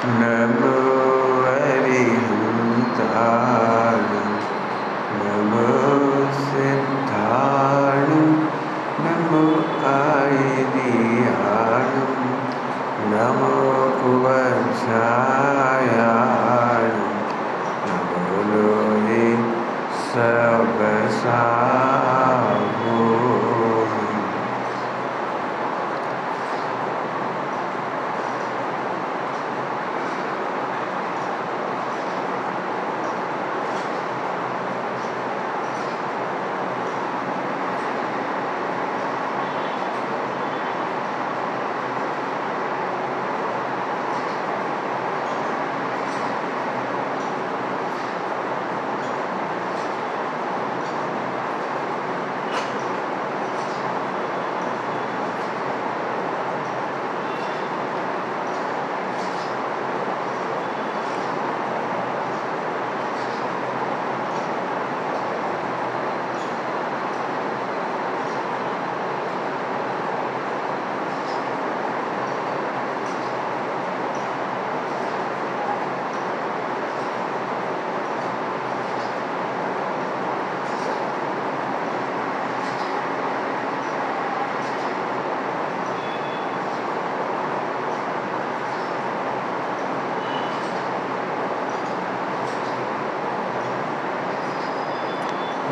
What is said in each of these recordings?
नमो अरिहन्ताय नमो सिद्धाय नमो आयर्याय नमो कुवंशाय नमो लोहे सबसाहु।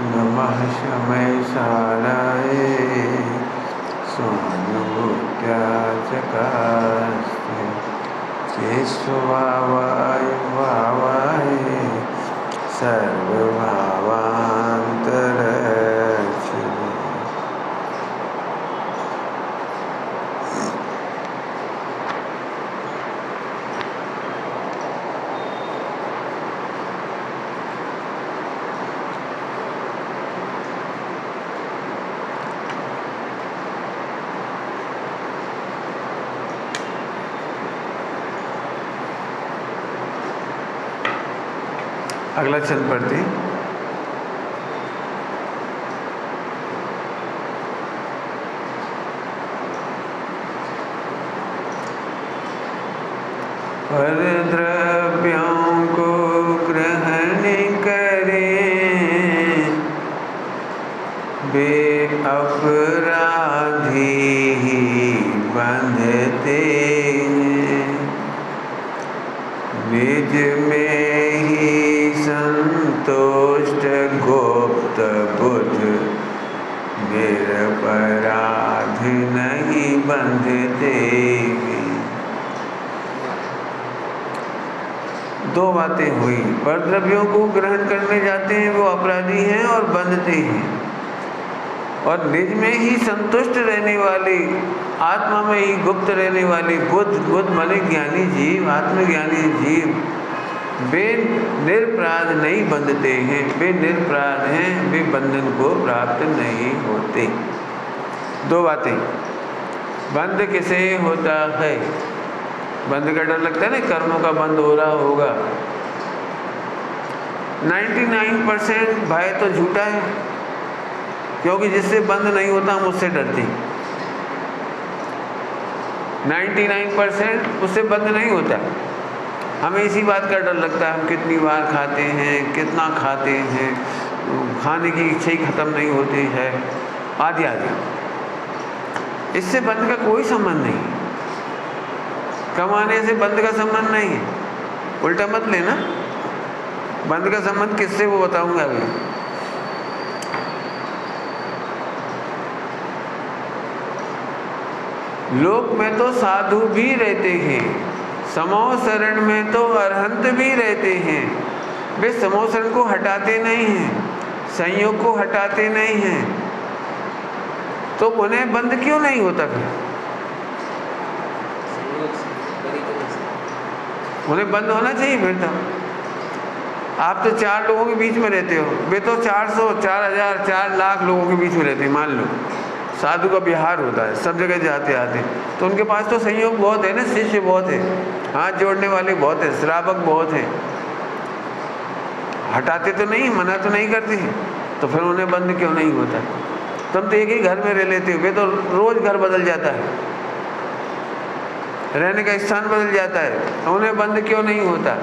नमः शमयशालाय स्वानुभूत्याचकास्ते केशवाय भावाय सर्वभावान्तरक्षिणे। अगला छंद पढ़ते हैं। पर द्रव्यों को ग्रहण करें वे अपराधी ही बंधते हैं, निज में ही संतुष्ट गुप्त बुद्ध निरपराध नहीं बंधते। दो बातें हुई। परद्रव्यों को ग्रहण करने जाते हैं वो अपराधी हैं और बंधते हैं, और निज में ही संतुष्ट रहने वाली, आत्मा में ही गुप्त रहने वाली बुद्ध माने ज्ञानी जीव, आत्मज्ञानी जीव, वे निरपराध नहीं बंधते हैं, वे निरपराध हैं, वे बंधन को प्राप्त नहीं होते। दो बातें। बंध किसे होता है? बंध का डर लगता है ना, कर्मों का बंद हो रहा होगा। 99% भय तो झूठा है, क्योंकि जिससे बंद नहीं होता हम उससे डरते हैं। 99% उससे बंद नहीं होता, हमें इसी बात का डर लगता है। हम कितनी बार खाते हैं, कितना खाते हैं, खाने की इच्छा ही खत्म नहीं होती है, आदि आदि। इससे बंध का कोई संबंध नहीं। कमाने से बंध का संबंध नहीं है, उल्टा मत लेना। बंध का संबंध किससे वो बताऊंगा अभी। लोक में तो साधु भी रहते हैं, समो शरण में तो अरहंत भी रहते हैं। वे समो शरण को हटाते नहीं हैं, संयोग को हटाते नहीं हैं, तो उन्हें बंद क्यों नहीं होता? फिर उन्हें बंद होना चाहिए। फिर तो आप तो 4 लोगों के बीच में रहते हो, वे तो 400, 4000, 4 लाख लोगों के बीच में रहते हैं। मान लो साधु का बिहार होता है, सब जगह जाते आते, तो उनके पास तो संयोग बहुत है ना, शिष्य बहुत है, हाथ जोड़ने वाले बहुत है, श्रावक बहुत है। हटाते तो नहीं, मना तो नहीं करते, तो फिर उन्हें बंद क्यों नहीं होता? तुम तो एक ही घर में रह लेते हो, वे तो रोज घर बदल जाता है। रहने का स्थान बदल जाता है, उन्हें बंध क्यों नहीं होता?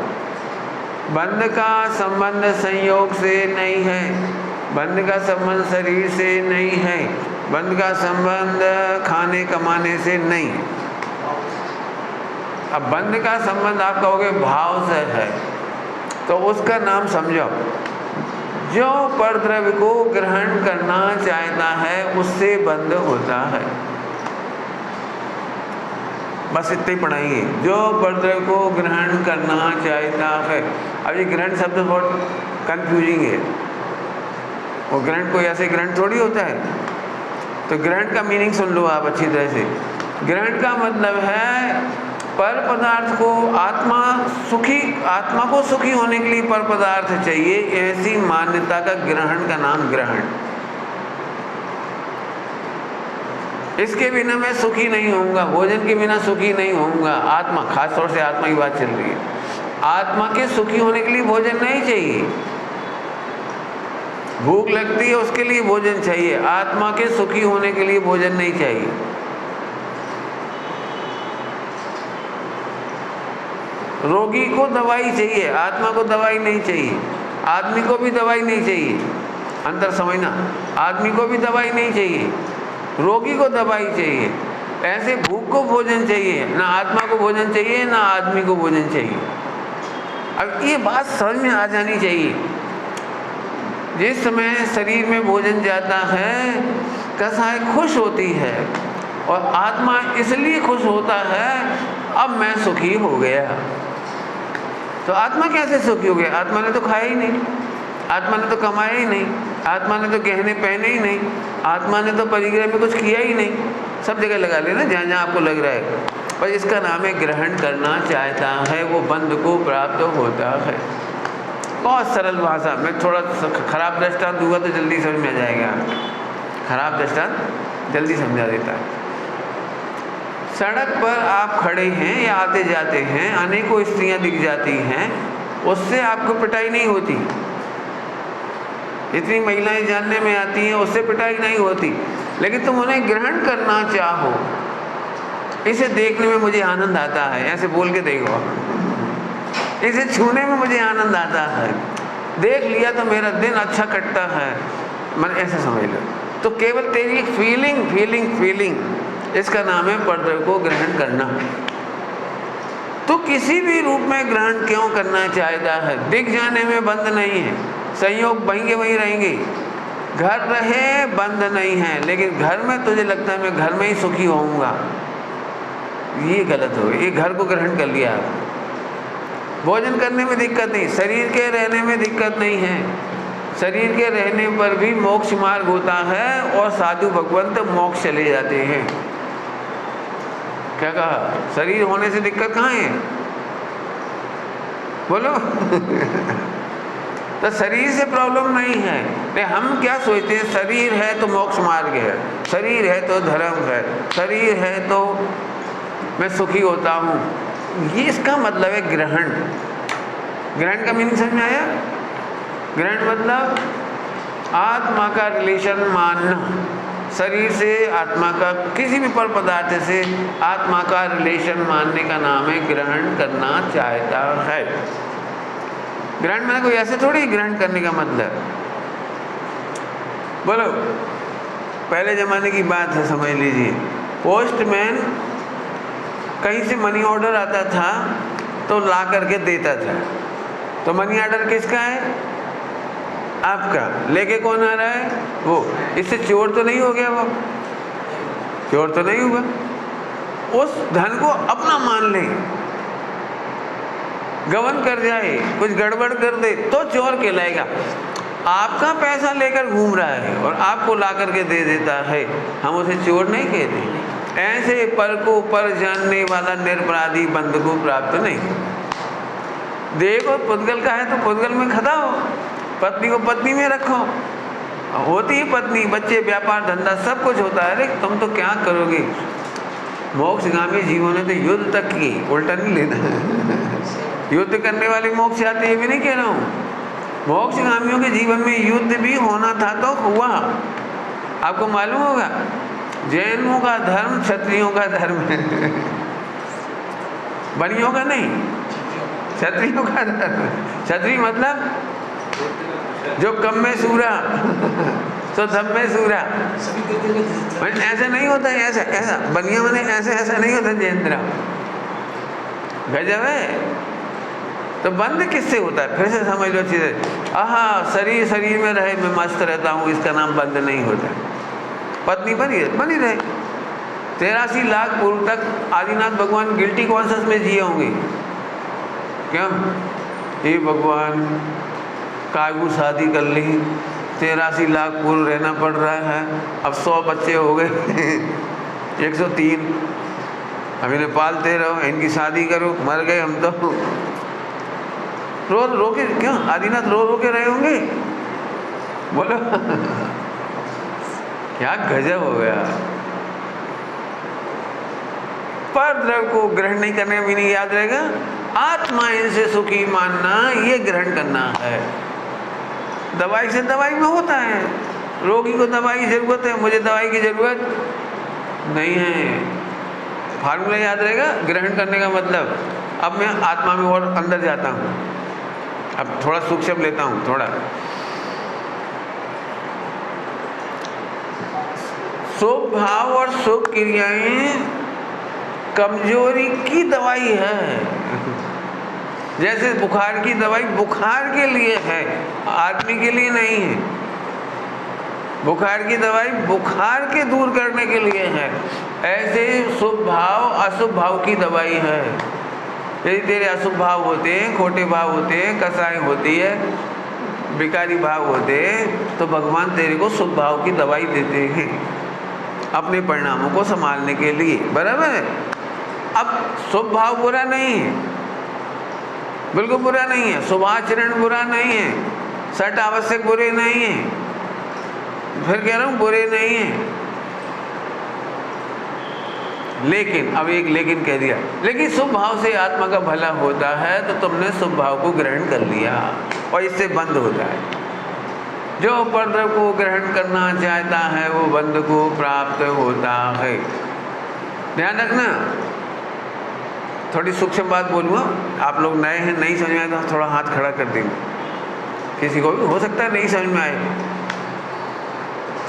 बंध का संबंध संयोग से नहीं है, बंध का संबंध शरीर से नहीं है, बंध का संबंध खाने कमाने से नहीं। अब बंध का संबंध आप कहोगे भाव से है, तो उसका नाम समझो। जो परद्रव्य को ग्रहण करना चाहता है उससे बंध होता है। बस इतना ही पढ़ाइए। जो परद्रव्य को ग्रहण करना चाहता है। अब ये ग्रहण शब्द बहुत कंफ्यूजिंग है। वो ग्रहण कोई ऐसे ग्रहण थोड़ी होता है। तो ग्रहण का मीनिंग सुन लो आप अच्छी तरह से। ग्रहण का मतलब है पर पदार्थ को आत्मा को सुखी होने के लिए पर पदार्थ चाहिए, ऐसी मान्यता का ग्रहण का नाम ग्रहण। इसके बिना मैं सुखी नहीं होऊंगा, भोजन के बिना सुखी नहीं होऊंगा। आत्मा, खास तौर से आत्मा की बात चल रही है। आत्मा के सुखी होने के लिए भोजन नहीं चाहिए। भूख लगती है उसके लिए भोजन चाहिए, आत्मा के सुखी होने के लिए भोजन नहीं चाहिए। रोगी को दवाई चाहिए, आत्मा को दवाई नहीं चाहिए। आदमी को भी दवाई नहीं चाहिए, अंतर समझना। आदमी को भी दवाई नहीं चाहिए, रोगी को दवाई चाहिए। ऐसे भूख को भोजन चाहिए, ना आत्मा को भोजन चाहिए ना आदमी को भोजन चाहिए। अब ये बात समझ में आ जानी चाहिए। जिस समय शरीर में भोजन जाता है, कसाय खुश होती है और आत्मा इसलिए खुश होता है अब मैं सुखी हो गया। तो आत्मा कैसे सुखी हो गया? आत्मा ने तो खाया ही नहीं, आत्मा ने तो कमाया ही नहीं, आत्मा ने तो गहने पहने ही नहीं, आत्मा ने तो परिग्रह में कुछ किया ही नहीं। सब जगह लगा लेना जहाँ जहाँ आपको लग रहा है। पर इसका नाम है ग्रहण करना चाहता है, वो बंध को प्राप्त होता है। बहुत सरल भाषा में थोड़ा खराब दृष्टांत दूंगा तो जल्दी समझ में आ जाएगा। खराब दृष्टांत जल्दी समझा देता है। सड़क पर आप खड़े हैं या आते जाते हैं, अनेकों स्त्रियां दिख जाती हैं, उससे आपको पिटाई नहीं होती। इतनी महिलाएं जानने में आती हैं, उससे पिटाई नहीं होती। लेकिन तुम उन्हें ग्रहण करना चाहो, इसे देखने में मुझे आनंद आता है, ऐसे बोल के देखो। इसे छूने में मुझे आनंद आता है, देख लिया तो मेरा दिन अच्छा कटता है, मन ऐसे समझ लो। तो केवल तेरी एक फीलिंग, इसका नाम है परद्रव्य को ग्रहण करना। तो किसी भी रूप में ग्रहण क्यों करना चाहता है? दिख जाने में बंद नहीं है, संयोग वहीं के वहीं रहेंगे। घर रहे बंद नहीं है, लेकिन घर में तुझे लगता है मैं घर में ही सुखी होऊंगा, ये गलत हो गया। ये घर को ग्रहण कर लिया। भोजन करने में दिक्कत नहीं, शरीर के रहने में दिक्कत नहीं है। शरीर के रहने पर भी मोक्ष मार्ग होता है और साधु भगवंत मोक्ष चले जाते हैं। क्या कहा? शरीर होने से दिक्कत कहाँ है? बोलो। तो शरीर से प्रॉब्लम नहीं है। नहीं, हम क्या सोचते हैं, शरीर है तो मोक्ष मार्ग है, शरीर है तो धर्म है, शरीर है तो मैं सुखी होता हूँ। ये इसका मतलब है ग्रहण। ग्रहण का मीनिंग समझ में आया? ग्रहण मतलब आत्मा का रिलेशन मानना, शरीर से आत्मा का, किसी भी पर पदार्थ से आत्मा का रिलेशन मानने का नाम है ग्रहण करना चाहता है। ग्रहण मैंने कोई ऐसे थोड़ी ग्रहण करने का मतलब। बोलो, पहले जमाने की बात है, समझ लीजिए। पोस्टमैन कहीं से मनी ऑर्डर आता था तो ला करके देता था। तो मनी ऑर्डर किसका है? आपका। लेके कौन आ रहा है? वो। इससे चोर तो नहीं हो गया? वो चोर तो नहीं हुआ। उस धन को अपना मान ले, गबन कर जाए, कुछ गड़बड़ कर दे तो चोर कहलाएगा। आपका पैसा लेकर घूम रहा है और आपको ला करके दे देता है, हम उसे चोर नहीं कहते। ऐसे पर को पर जानने वाला निरपराधी बंधु को प्राप्त नहीं। देखो, पुद्गल का है तो पुद्गल में खड़ा हो, पत्नी को पत्नी में रखो। होती है पत्नी, बच्चे, व्यापार, धंधा सब कुछ होता है। अरे तुम तो क्या करोगे? मोक्षगामी जीवों ने तो युद्ध तक की, उल्टा नहीं लेना। युद्ध करने वाले मोक्ष आते हैं, भी नहीं कह रहा हूँ। मोक्षगामियों के जीवन में युद्ध भी होना था तो हुआ। आपको मालूम होगा, जैनों का धर्म क्षत्रियों का धर्म है। बनियों का नहीं, क्षत्रियों का धर्म। क्षत्रिय मतलब जो कम में सूरा तो धम में सूरा। ऐसा नहीं होता है, ऐसा ऐसा बनिया मैंने ऐसे ऐसा नहीं होता जयेंद्रा, गजब है। तो बंद किससे होता है, फिर से समझ लो चीज़ें। आहा, शरीर शरीर में रहे, मैं मस्त रहता हूँ, इसका नाम बंद नहीं होता। पत्नी बनी रहे 83 लाख पूर्व तक आदिनाथ भगवान गिल्टी कॉन्शस में जिए होंगे। क्यों? ये भगवान कायू शादी कर ली, 83 लाख पूर्व रहना पड़ रहा है, अब 100 बच्चे हो गए 103, अब इन्हें पालते रहो, इनकी शादी करो, मर गए हम तो। रो के क्यों आदिनाथ रो के रहे होंगे, बोलो क्या गजब हो गया। पर द्रव्य को ग्रहण नहीं करने में नहीं याद रहेगा, आत्मा इनसे सुखी मानना, ये ग्रहण करना है। दवाई से दवाई में होता है, रोगी को दवाई की जरूरत है, मुझे दवाई की जरूरत नहीं है। फार्मूला याद रहेगा ग्रहण करने का मतलब। अब मैं आत्मा में और अंदर जाता हूँ, अब थोड़ा सूक्ष्म लेता हूँ थोड़ा। शुभ भाव और शुभ क्रियाएं कमजोरी की दवाई है। जैसे बुखार की दवाई बुखार के लिए है, आदमी के लिए नहीं है। बुखार की दवाई बुखार के दूर करने के लिए है, ऐसे शुभ भाव अशुभ भाव की दवाई है। यदि तेरे अशुभ भाव होते हैं, खोटे भाव होते हैं, कसाई होती है, बेकारी भाव होते हैं, तो भगवान तेरे को शुभ भाव की दवाई देते हैं अपने परिणामों को संभालने के लिए, बराबर है। अब शुभ भाव बुरा नहीं है, बिल्कुल बुरा नहीं है, शुभाचरण बुरा नहीं है, सट आवश्यक बुरे नहीं है, फिर कह रहा हूँ बुरे नहीं है। लेकिन अब एक लेकिन कह दिया, लेकिन शुभ भाव से आत्मा का भला होता है, तो तुमने शुभ भाव को ग्रहण कर लिया और इससे बंद होता है। जो परद्रव्य को ग्रहण करना चाहता है वो बंध को प्राप्त होता है। ध्यान रखना, थोड़ी सूक्ष्म बात बोलूँगा, आप लोग नए हैं, नहीं समझ में आए तो थोड़ा हाथ खड़ा कर देंगे, किसी को भी हो सकता है नहीं समझ में आए।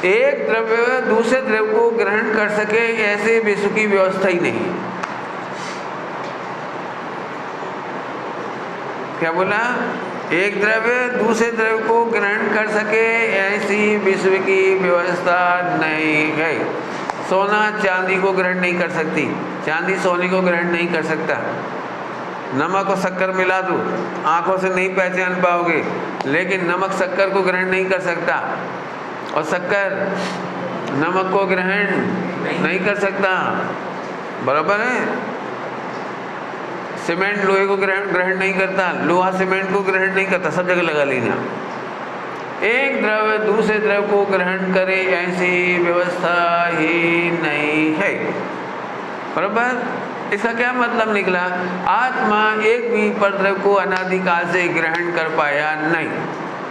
एक द्रव्य दूसरे द्रव्य को ग्रहण कर सके ऐसे विश्व की व्यवस्था ही नहीं। क्या बोला? एक द्रव्य दूसरे द्रव्य को ग्रहण कर सके ऐसी विश्व की व्यवस्था नहीं है। सोना चांदी को ग्रहण नहीं कर सकती, चांदी सोने को ग्रहण नहीं कर सकता। नमक और शक्कर मिला दो, आंखों से नहीं पहचान पाओगे, लेकिन नमक शक्कर को ग्रहण नहीं कर सकता और शक्कर नमक को ग्रहण नहीं कर सकता, बराबर है। सीमेंट लोहे को ग्रहण नहीं करता, लोहा सीमेंट को ग्रहण नहीं करता, सब जगह लगा लेना। एक द्रव्य दूसरे द्रव्य को ग्रहण करे ऐसी व्यवस्था ही नहीं है, बराबर। इसका क्या मतलब निकला? आत्मा एक भी परद्रव्य को अनादिकाल से ग्रहण कर पाया नहीं,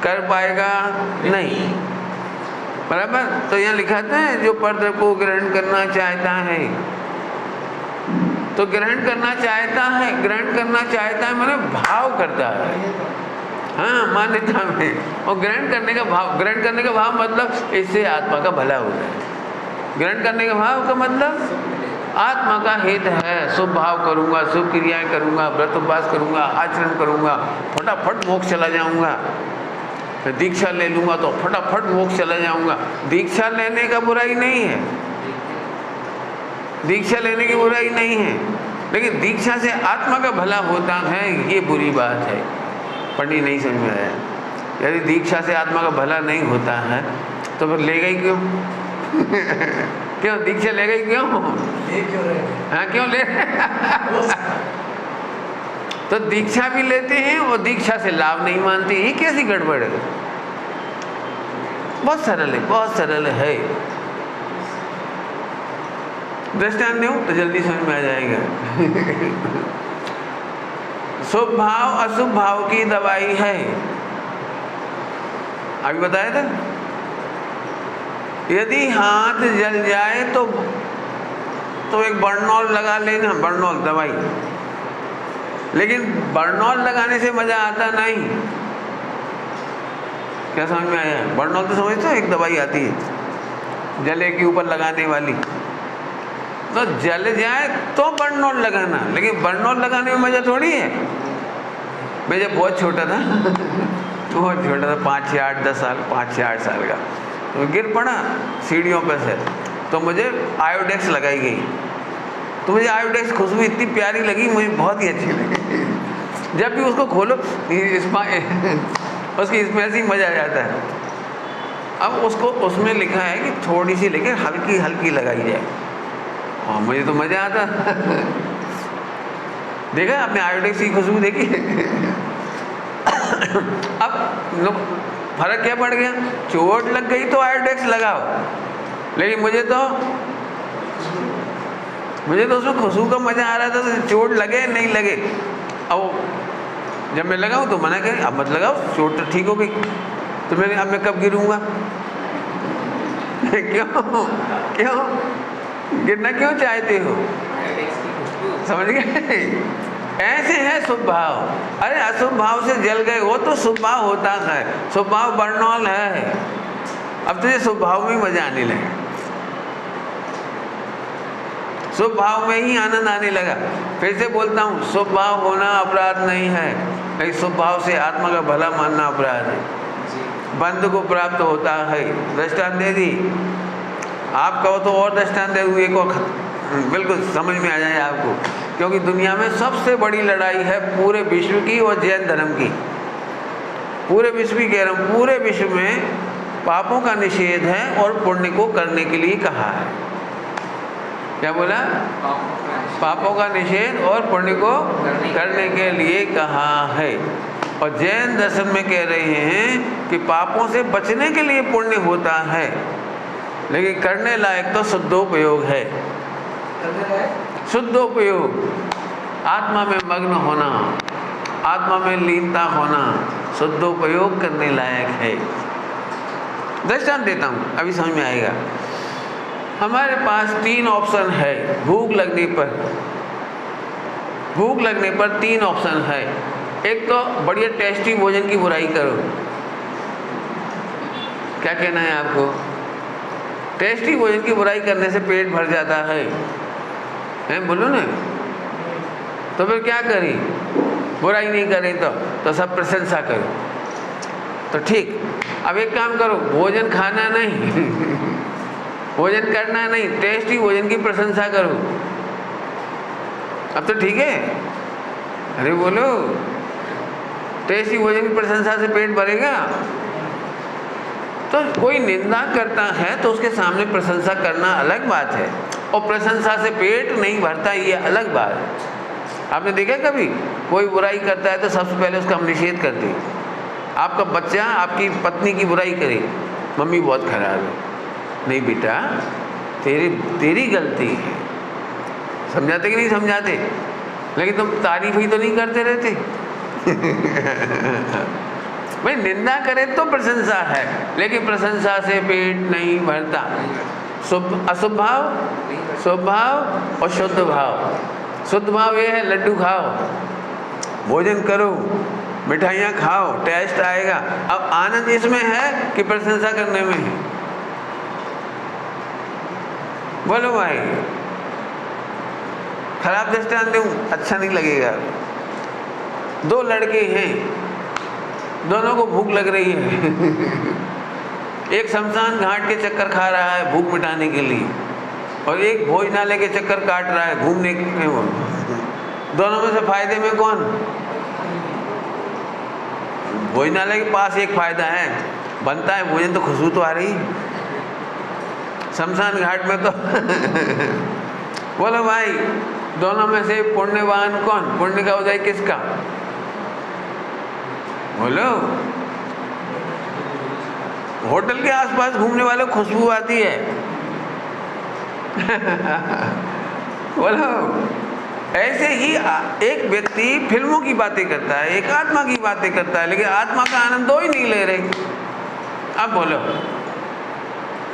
कर पाएगा नहीं, बराबर। तो यहाँ लिखा था जो परद्रव्य को ग्रहण करना चाहता है, तो ग्रहण करना चाहता है, ग्रहण करना चाहता है माने भाव करता है, हाँ, मान्यता में। और ग्रहण करने का भाव, ग्रहण करने का भाव मतलब इससे आत्मा का भला होता है। ग्रहण करने का भाव का मतलब आत्मा का हित है, शुभ भाव करूँगा, शुभ क्रियाएं करूँगा, व्रत उपवास करूँगा, आचरण करूँगा, फटाफट मोक्ष चला जाऊँगा। दीक्षा ले लूँगा तो फटाफट मोक्ष चला जाऊँगा। दीक्षा लेने का बुराई नहीं है, दीक्षा लेने की बुराई नहीं है, लेकिन दीक्षा से आत्मा का भला होता है, ये बुरी बात है। पंडित नहीं समझ में आया। यदि दीक्षा से आत्मा का भला नहीं होता है तो फिर ले गई क्यों? क्यों दीक्षा ले गई क्यों? हाँ, क्यों ले? तो दीक्षा भी लेते हैं और दीक्षा से लाभ नहीं मानते, ये कैसी गड़बड़ है? बहुत सरल है, बहुत सरल है। दृष्टांत दो तो जल्दी समझ में आ जाएगा। शुभ भाव अशुभ भाव की दवाई है, अभी बताया था। यदि हाथ जल जाए तो एक बर्नॉल लगा लेना, बर्नॉल दवाई, लेकिन बर्नॉल लगाने से मजा आता नहीं। क्या समझ में आया? बर्नॉल तो समझते हो, एक दवाई आती है जले के ऊपर लगाने वाली, तो जल जाए तो बर्नॉल लगाना, लेकिन बर्नॉल लगाने में मजा थोड़ी है। मैं जब बहुत छोटा था बहुत छोटा था, 5 या 8 10 साल 5 या 8 साल का, तो गिर पड़ा सीढ़ियों पर से, तो मुझे आयोडेक्स लगाई गई। तो मुझे आयोडेक्स खुशबू इतनी प्यारी लगी, मुझे बहुत ही अच्छी लगी। जब भी उसको खोलो उसकी स्मेल से ही मजा आ जाता है। अब उसको उसमें लिखा है कि थोड़ी सी लेकर हल्की हल्की लगाई जाए, और मुझे तो मजा आता। देखा आपने आयोडेक्स की खुशबू देखी? अब फर्क क्या पड़ गया? चोट लग गई तो आयोडेक्स लगाओ, लेकिन मुझे तो उसमें खुशबू का मजा आ रहा था, तो चोट लगे नहीं लगे। अब जब मैं लगाऊं तो मना करें, अब मत लगाओ, चोट तो ठीक हो गई, तो मैं कब गिरूंगा? क्यों गिरना क्यों चाहते हो? समझ गए? ऐसे है शुभ भाव। अरे अशुभ भाव से जल गए, वो तो शुभ भाव होता है, शुभ भाव बर्नॉल है। अब तुझे शुभ भाव में ही मजा आने लगा, शुभ भाव में ही आनंद आने लगा। फिर से बोलता हूँ, शुभ भाव होना अपराध नहीं है, लेकिन शुभ भाव से आत्मा का भला मानना अपराध है। बंध को प्राप्त होता है। दृष्टांत दे दी, आप कहो तो और दृष्टांत दे दूँ एक और, बिल्कुल समझ में आ जाए आपको। क्योंकि दुनिया में सबसे बड़ी लड़ाई है पूरे विश्व की और जैन धर्म की। पूरे विश्व की कह रहा हूँ, पूरे विश्व में पापों का निषेध है और पुण्य को करने के लिए कहा है। क्या बोला? पापों का निषेध और पुण्य को करने के लिए कहा है। और जैन दर्शन में कह रहे हैं कि पापों से बचने के लिए पुण्य होता है, लेकिन करने लायक तो शुद्धोपयोग है। शुद्धोपयोग, आत्मा में मग्न होना, आत्मा में लीनता होना, शुद्धोपयोग करने लायक है। दृष्टांत देता हूँ, अभी समझ में आएगा। हमारे पास 3 ऑप्शन है। भूख लगने पर 3 ऑप्शन है। एक तो बढ़िया टेस्टी भोजन की बुराई करो। क्या कहना है आपको? टेस्टी भोजन की बुराई करने से पेट भर जाता है, बोलो ना। तो फिर क्या करें? बुराई नहीं करें तो सब प्रशंसा करो, तो ठीक। अब एक काम करो, भोजन खाना नहीं भोजन करना नहीं, टेस्टी भोजन की प्रशंसा करो। अब तो ठीक है? अरे बोलो, टेस्टी भोजन की प्रशंसा से पेट भरेगा? तो कोई निंदा करता है तो उसके सामने प्रशंसा करना अलग बात है, और प्रशंसा से पेट नहीं भरता ये अलग बात है। आपने देखा कभी कोई बुराई करता है तो सबसे पहले उसका हम निषेध करते हैं। आपका बच्चा आपकी पत्नी की बुराई करे, मम्मी बहुत खराब है। नहीं बेटा, तेरी गलती है। समझाते कि नहीं समझाते? लेकिन तुम तारीफ ही तो नहीं करते रहते। भाई निंदा करे तो प्रशंसा है, लेकिन प्रशंसा से पेट नहीं भरता। अशुभ भाव, शुभ भाव और शुद्ध भाव। शुद्ध भाव ये है, लड्डू खाओ, भोजन करो, मिठाइयाँ खाओ, टेस्ट आएगा। अब आनंद इसमें है कि प्रशंसा करने में है? बोलो भाई, खराब दृष्टांत दूं, अच्छा नहीं लगेगा। 2 लड़के हैं, दोनों को भूख लग रही है। एक शमशान घाट के चक्कर खा रहा है भूख मिटाने के लिए, और एक भोजनालय के चक्कर काट रहा है घूमने के। वो दोनों में से फायदे में कौन? भोजनालय के पास एक फायदा है, बनता है भोजन तो खुशबू तो आ रही है। शमशान घाट में तो बोलो भाई, दोनों में से पुण्यवान कौन? पुण्य का उदय किसका? बोलो। होटल के आसपास घूमने वालों को खुशबू आती है। बोलो। ऐसे ही एक व्यक्ति फिल्मों की बातें करता है, एक आत्मा की बातें करता है, लेकिन आत्मा का आनंद दो ही नहीं ले रहे। अब बोलो,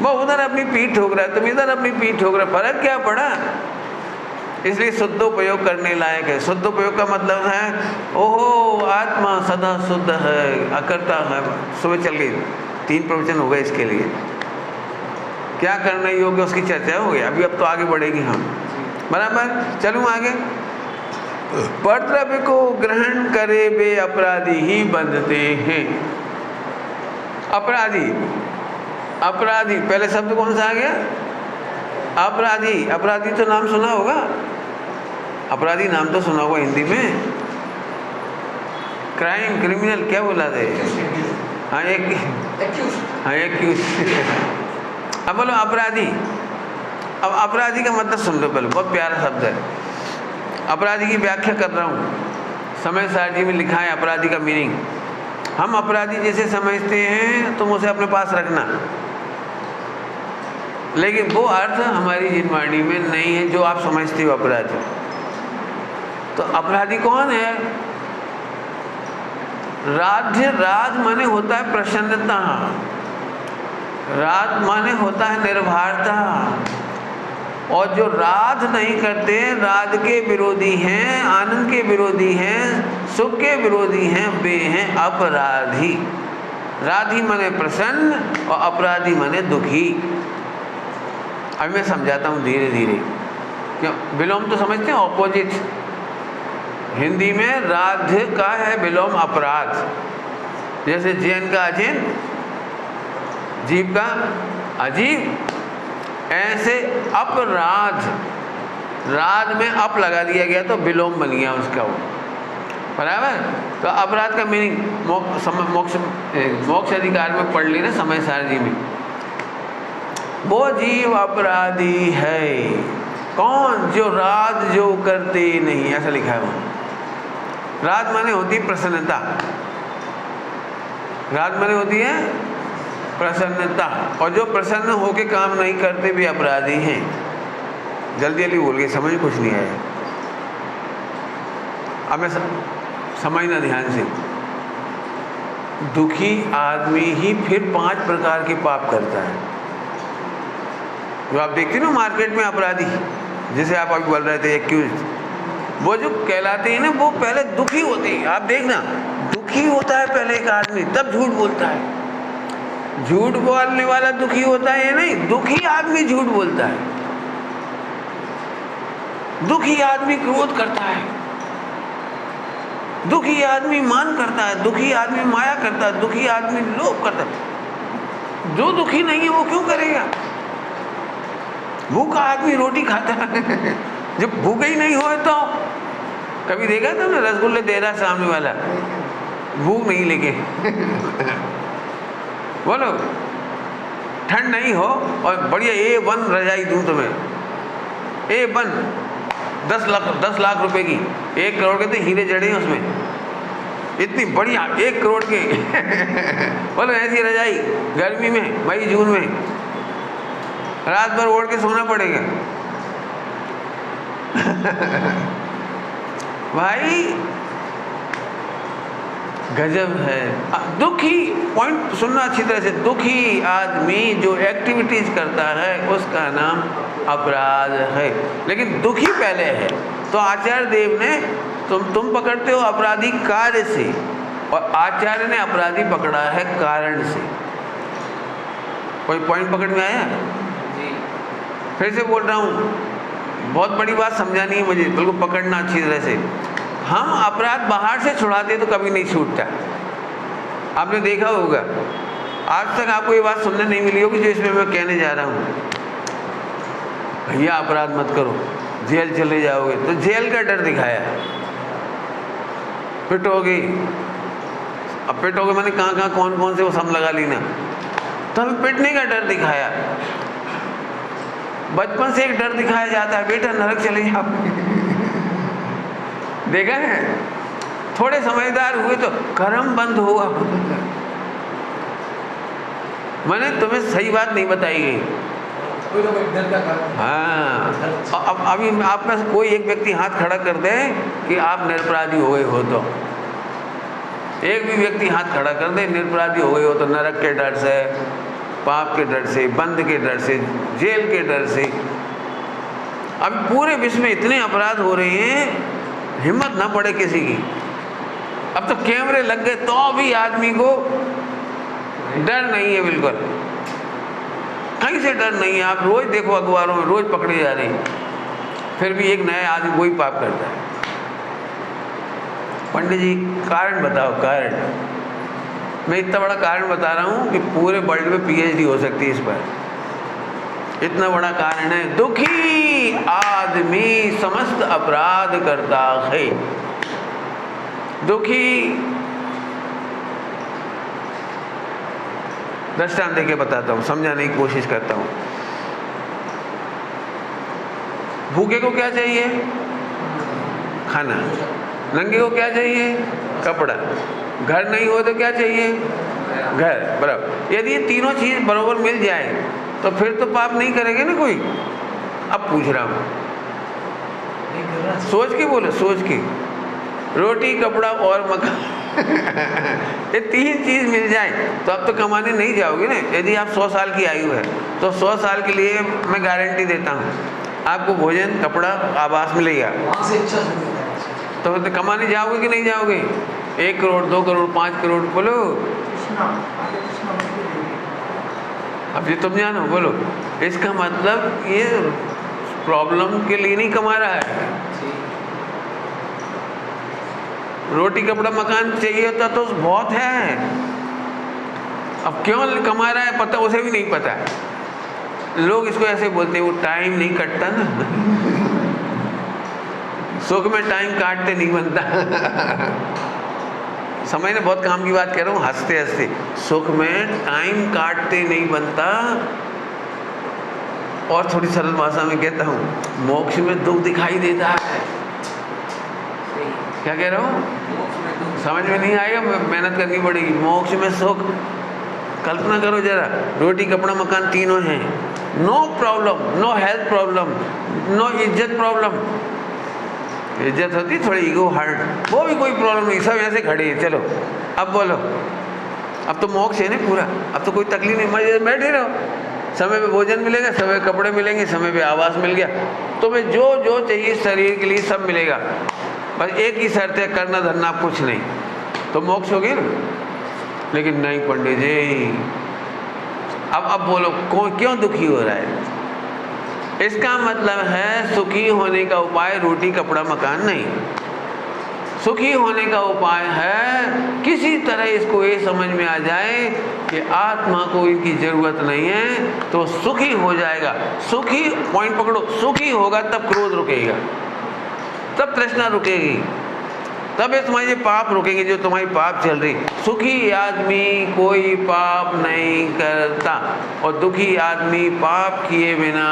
वो उधर अपनी पीठ ठोक रहा है, तुम इधर अपनी पीठ ठोक रहे, फर्क क्या पड़ा? इसलिए शुद्धोपयोग करने लायक है। शुद्धोपयोग का मतलब है ओहो आत्मा सदा शुद्ध है, अकर्ता है। सुबह चल गई, 3 प्रवचन हो गए इसके लिए। क्या करना योग्य उसकी चर्चा हो गई। अभी अब तो आगे बढ़ेगी हम, बराबर। चलूँ आगे। परद्रव्य को ग्रहण करे वे अपराधी ही बनते हैं। अपराधी, अपराधी पहले शब्द कौन सा आ गया? अपराधी। अपराधी तो नाम सुना होगा, अपराधी नाम तो सुना होगा हिंदी में। क्राइम, क्रिमिनल क्या बोला थे? हाँ एक अब बोलो अपराधी। अब अपराधी का मतलब सुन लो पहले, बहुत प्यारा शब्द है। अपराधी की व्याख्या कर रहा हूँ, समय सारणी में लिखा है अपराधी का मीनिंग। हम अपराधी जैसे समझते हैं तुम उसे अपने पास रखना, लेकिन वो अर्थ हमारी जिनवाणी में नहीं है जो आप समझते हो अपराधी। तो अपराधी कौन है? राध्य, राज माने होता है प्रसन्नता, राज माने होता है निर्भरता। और जो राज नहीं करते, राज के विरोधी हैं, आनंद के विरोधी हैं, सुख के विरोधी हैं, वे हैं अपराधी। राधी माने प्रसन्न और अपराधी माने दुखी। अब मैं समझाता हूँ धीरे धीरे। क्यों? विलोम तो समझते हैं, ऑपोजिट। हिंदी में राध्य का है विलोम अपराध, जैसे जैन का अजैन, जीव का अजीब, ऐसे अपराध, राज में अप लगा दिया गया तो विलोम बन गया उसका वो, बराबर। तो अपराध का मीनिंग मोक्ष अधिकार में पढ़ ली ना, समय सारणी में। वो जीव अपराधी है कौन? जो राज जो करते नहीं, ऐसा लिखा है वो। राज माने होती प्रसन्नता, राज माने होती है प्रसन्नता, और जो प्रसन्न होके काम नहीं करते भी अपराधी हैं। जल्दी जल्दी बोल गए, समझ कुछ नहीं आया। अब मैं समझना ध्यान से। दुखी आदमी ही फिर 5 प्रकार के पाप करता है। जो आप देखते ना मार्केट में अपराधी, जैसे आप अभी बोल रहे थे एक्यूज, वो जो कहलाते हैं ना, वो पहले दुखी होते हैं। आप देखना, दुखी होता है पहले एक आदमी, तब झूठ बोलता है। झूठ बोलने वाला दुखी होता है, ये नहीं, दुखी आदमी झूठ बोलता है। दुखी आदमी क्रोध करता है, दुखी आदमी मान करता है, दुखी आदमी माया करता है, दुखी आदमी लोभ करता है। जो दुखी नहीं है वो क्यों करेगा? भूखा आदमी रोटी खाता है। जब भूखा ही नहीं हो तो कभी देखा था ना, रसगुल्ले दे रहा सामने वाला, भूख नहीं लेके बोलो, ठंड नहीं हो और बढ़िया A1 रजाई दूं तुम्हें, A1 10 लाख रुपए की, 1 करोड़ के तो हीरे जड़े हैं उसमें, इतनी बढ़िया 1 करोड़ के बोलो ऐसी रजाई गर्मी में, मई जून में रात भर ओढ़ के सोना पड़ेगा। भाई गजब है। दुखी, पॉइंट सुनना अच्छी तरह से, दुखी आदमी जो एक्टिविटीज करता है उसका नाम अपराध है। लेकिन दुखी पहले है, तो आचार्य देव ने तुम पकड़ते हो अपराधी कार्य से, और आचार्य ने अपराधी पकड़ा है कारण से। कोई पॉइंट पकड़ में आया? फिर से बोल रहा हूँ, बहुत बड़ी बात समझानी है मुझे, बिल्कुल पकड़ना अच्छी तरह से। हम अपराध बाहर से छुड़ाते तो कभी नहीं छूटता। आपने देखा होगा, आज तक आपको ये बात सुनने नहीं मिली होगी जो इसमें मैं कहने जा रहा हूँ। भैया अपराध मत करो, जेल चले जाओगे, तो जेल का डर दिखाया। पिटोगे, अब पिटोगे मैंने कहाँ कौन कौन से वो सम लगा ली ना, तो हमें पिटने का डर दिखाया। बचपन से एक डर दिखाया जाता है, बेटा नरक चले जाओ। देखा है? थोड़े समझदार हुए तो कर्म बंद हुआ। मैंने तुम्हें सही बात नहीं बताई गई। हाँ, अब अभी आप में से कोई एक व्यक्ति हाथ खड़ा कर दे कि आप निरपराधी हो गए हो, तो एक भी व्यक्ति हाथ खड़ा कर दे निरपराधी हो गए हो, तो नरक के डर से, पाप के डर से, बंद के डर से, जेल के डर से। अब पूरे विश्व में इतने अपराध हो रहे हैं, हिम्मत ना पड़े किसी की। अब तो कैमरे लग गए तो भी आदमी को डर नहीं है, बिल्कुल कहीं से डर नहीं है। आप रोज देखो अखबारों में, रोज पकड़े जा रहे हैं, फिर भी एक नया आदमी वही पाप करता है। पंडित जी कारण बताओ, कारण। मैं इतना बड़ा कारण बता रहा हूँ कि पूरे वर्ल्ड में पीएचडी हो सकती है इस पर। इतना बड़ा कारण है, दुखी आदमी समस्त अपराध करता है। दुखी, दृष्टांत देके बताता हूँ, समझाने की कोशिश करता हूँ। भूखे को क्या चाहिए? खाना। नंगे को क्या चाहिए? कपड़ा। घर नहीं हो तो क्या चाहिए? घर। बराबर। यदि ये तीनों चीज बराबर मिल जाए तो फिर तो पाप नहीं करेंगे ना कोई। अब पूछ रहा हूँ, सोच के बोलो, सोच के। रोटी, कपड़ा और मकान ये तीन चीज मिल जाए तो अब तो कमाने नहीं जाओगे ना। यदि आप 100 साल की आयु है तो 100 साल के लिए मैं गारंटी देता हूँ आपको भोजन, कपड़ा, आवास मिलेगा। तो कमाने जाओगे कि नहीं जाओगे? 1 करोड़, 2 करोड़, 5 करोड़, बोलो। अब ये तुम जानो, बोलो। इसका मतलब ये प्रॉब्लम के लिए नहीं कमा रहा है। रोटी, कपड़ा, मकान चाहिए होता तो बहुत है। अब क्यों कमा रहा है पता उसे भी नहीं पता है। लोग इसको ऐसे बोलते हैं, वो टाइम नहीं कटता ना सुख में टाइम काटते नहीं बनता समझने, बहुत काम की बात कह रहा हूँ, हंसते हंसते। सुख में टाइम काटते नहीं बनता। और थोड़ी सरल भाषा में कहता हूँ, मोक्ष में दुख दिखाई देता है। क्या कह रहा हूँ? समझ में नहीं आएगा, मेहनत करनी पड़ेगी। मोक्ष में सुख, कल्पना करो जरा, रोटी, कपड़ा, मकान तीनों हैं, no problem, no health problem, no इज्जत प्रॉब्लम। इज्जत होती थोड़ी ईगो हर्ट, वो भी कोई प्रॉब्लम नहीं, सब ऐसे खड़े हैं। चलो अब बोलो, अब तो मोक्ष है ना पूरा, अब तो कोई तकलीफ नहीं, मजे बैठे रहो। समय पे भोजन मिलेगा, समय पे कपड़े मिलेंगे, समय पे आवास मिल गया, तुम्हें जो जो चाहिए शरीर के लिए सब मिलेगा। बस एक ही शर्त है, करना धरना कुछ नहीं, तो मोक्ष हो गया ना। लेकिन नहीं पंडित जी, अब बोलो क्यों दुखी हो रहा है? इसका मतलब है सुखी होने का उपाय रोटी, कपड़ा, मकान नहीं। सुखी होने का उपाय है किसी तरह इसको ये समझ में आ जाए कि आत्मा को इनकी जरूरत नहीं है, तो सुखी हो जाएगा। सुखी, पॉइंट पकड़ो, सुखी होगा तब क्रोध रुकेगा, तब तृष्णा रुकेगी, तब ये तुम्हारे पाप रुकेंगे जो तुम्हारी पाप चल रही। सुखी आदमी कोई पाप नहीं करता और दुखी आदमी पाप किए बिना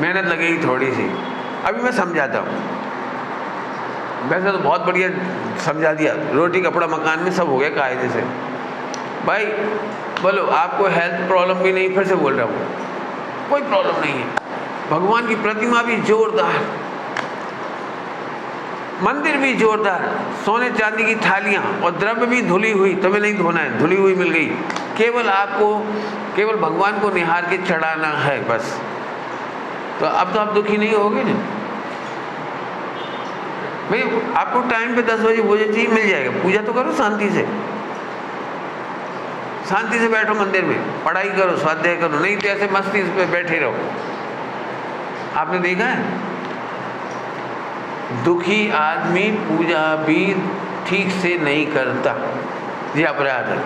मेहनत लगेगी थोड़ी सी। अभी मैं समझाता हूँ, वैसे तो बहुत बढ़िया समझा दिया, रोटी, कपड़ा, मकान में सब हो गया कायदे से। भाई बोलो, आपको हेल्थ प्रॉब्लम भी नहीं, फिर से बोल रहा हूँ, कोई प्रॉब्लम नहीं है। भगवान की प्रतिमा भी जोरदार, मंदिर भी जोरदार, सोने चांदी की थालियां और द्रव्य भी धुली हुई, तुम्हें नहीं धोना है, धुली हुई मिल गई, केवल आपको केवल भगवान को निहार के चढ़ाना है बस। तो अब तो आप दुखी नहीं होगे ना भाई। आपको टाइम पे 10 बजे भोजन चाहिए, मिल जाएगा। पूजा तो करो शांति से, शांति से बैठो मंदिर में, पढ़ाई करो, स्वाध्याय करो, नहीं तो ऐसे मस्ती पे बैठे रहो। आपने देखा है, दुखी आदमी पूजा भी ठीक से नहीं करता, ये अपराध है।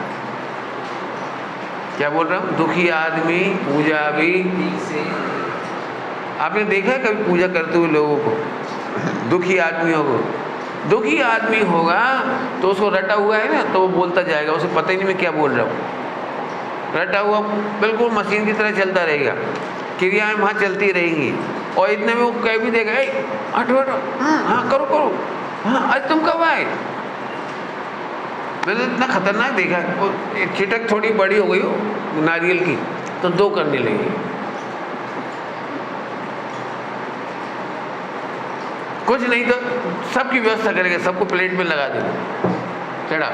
क्या बोल रहा हूँ? दुखी आदमी पूजा भी ठीक से। आपने देखा है कभी पूजा करते हुए लोगों को, दुखी आदमियों को? दुखी आदमी होगा तो उसको रटा हुआ है ना, तो वो बोलता जाएगा, उसे पता ही नहीं मैं क्या बोल रहा हूँ। रटा हुआ बिल्कुल मशीन की तरह चलता रहेगा, क्रियाएं वहाँ चलती रहेंगी, और इतने में वो कह भी देगा, हटो हटो, हाँ करो करो, हाँ आज तुम कब आए? मैंने इतना खतरनाक देखा, वो छिटक थोड़ी बड़ी हो गई हो नारियल की तो 2 करने लगी। कुछ नहीं तो सबकी व्यवस्था करेगा, सबको प्लेट में लगा देगा, चढ़ा।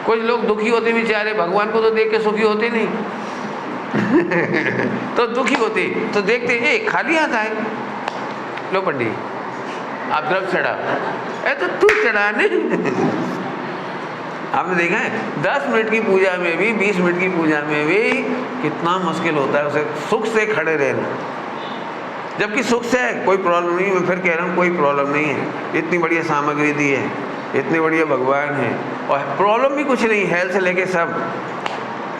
कुछ लोग दुखी होते बेचारे, भगवान को तो देख के सुखी होते नहीं, तो दुखी होते, तो देखते ए खाली हाथ आए, लो पंडित आप द्रव्य चढ़ा, तो तू चढ़ाने। आपने देखा है 10 मिनट की पूजा में भी, 20 मिनट की पूजा में भी कितना मुश्किल होता है उसे सुख से खड़े रहना। जबकि सुख से है कोई प्रॉब्लम नहीं, मैं फिर कह रहा हूँ कोई प्रॉब्लम नहीं है, इतनी बढ़िया सामग्री दी है, इतने बढ़िया भगवान है, और प्रॉब्लम भी कुछ नहीं, हेल्थ से लेके सब,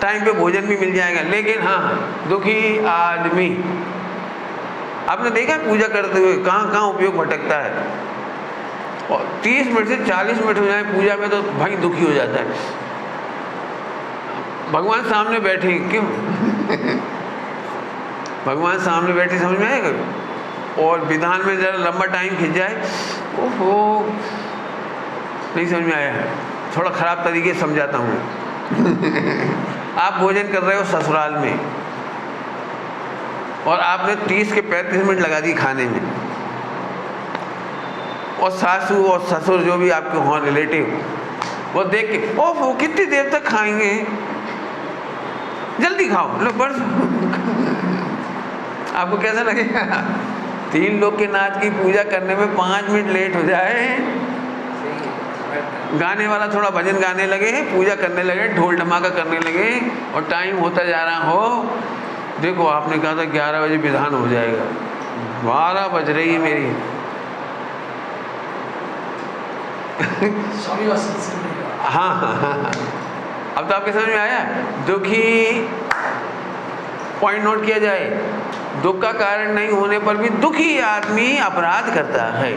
टाइम पे भोजन भी मिल जाएगा। लेकिन हाँ, दुखी आदमी, आपने देखा पूजा करते हुए कहाँ कहाँ उपयोग भटकता है, और 30 मिनट से 40 मिनट हो जाए पूजा में तो भाई दुखी हो जाता है। भगवान सामने बैठे क्यों? भगवान सामने बैठे समझ में आएगा, और विधान में जरा लंबा टाइम खिंच जाए, ओहो नहीं समझ में आया है, थोड़ा ख़राब तरीके से समझाता हूँ। आप भोजन कर रहे हो ससुराल में, और आपने 30 के 35 मिनट लगा दी खाने में, और सासू और ससुर जो भी आपके हों रिलेटिव, वो देख के ओह कितनी देर तक खाएंगे, जल्दी खाओ लो बस। आपको कैसा लगेगा? 3 लोग के नाच की पूजा करने में 5 मिनट लेट हो जाए, गाने वाला थोड़ा भजन गाने लगे, पूजा करने लगे, ढोल ढमाका करने लगे, और टाइम होता जा रहा हो, देखो आपने कहा था 11 बजे विधान हो जाएगा, 12 बज रही है मेरी। हाँ हाँ हाँ, अब तो आपके समझ में आया। दुखी, पॉइंट नोट किया जाए, दुख का कारण नहीं होने पर भी दुखी आदमी अपराध करता है।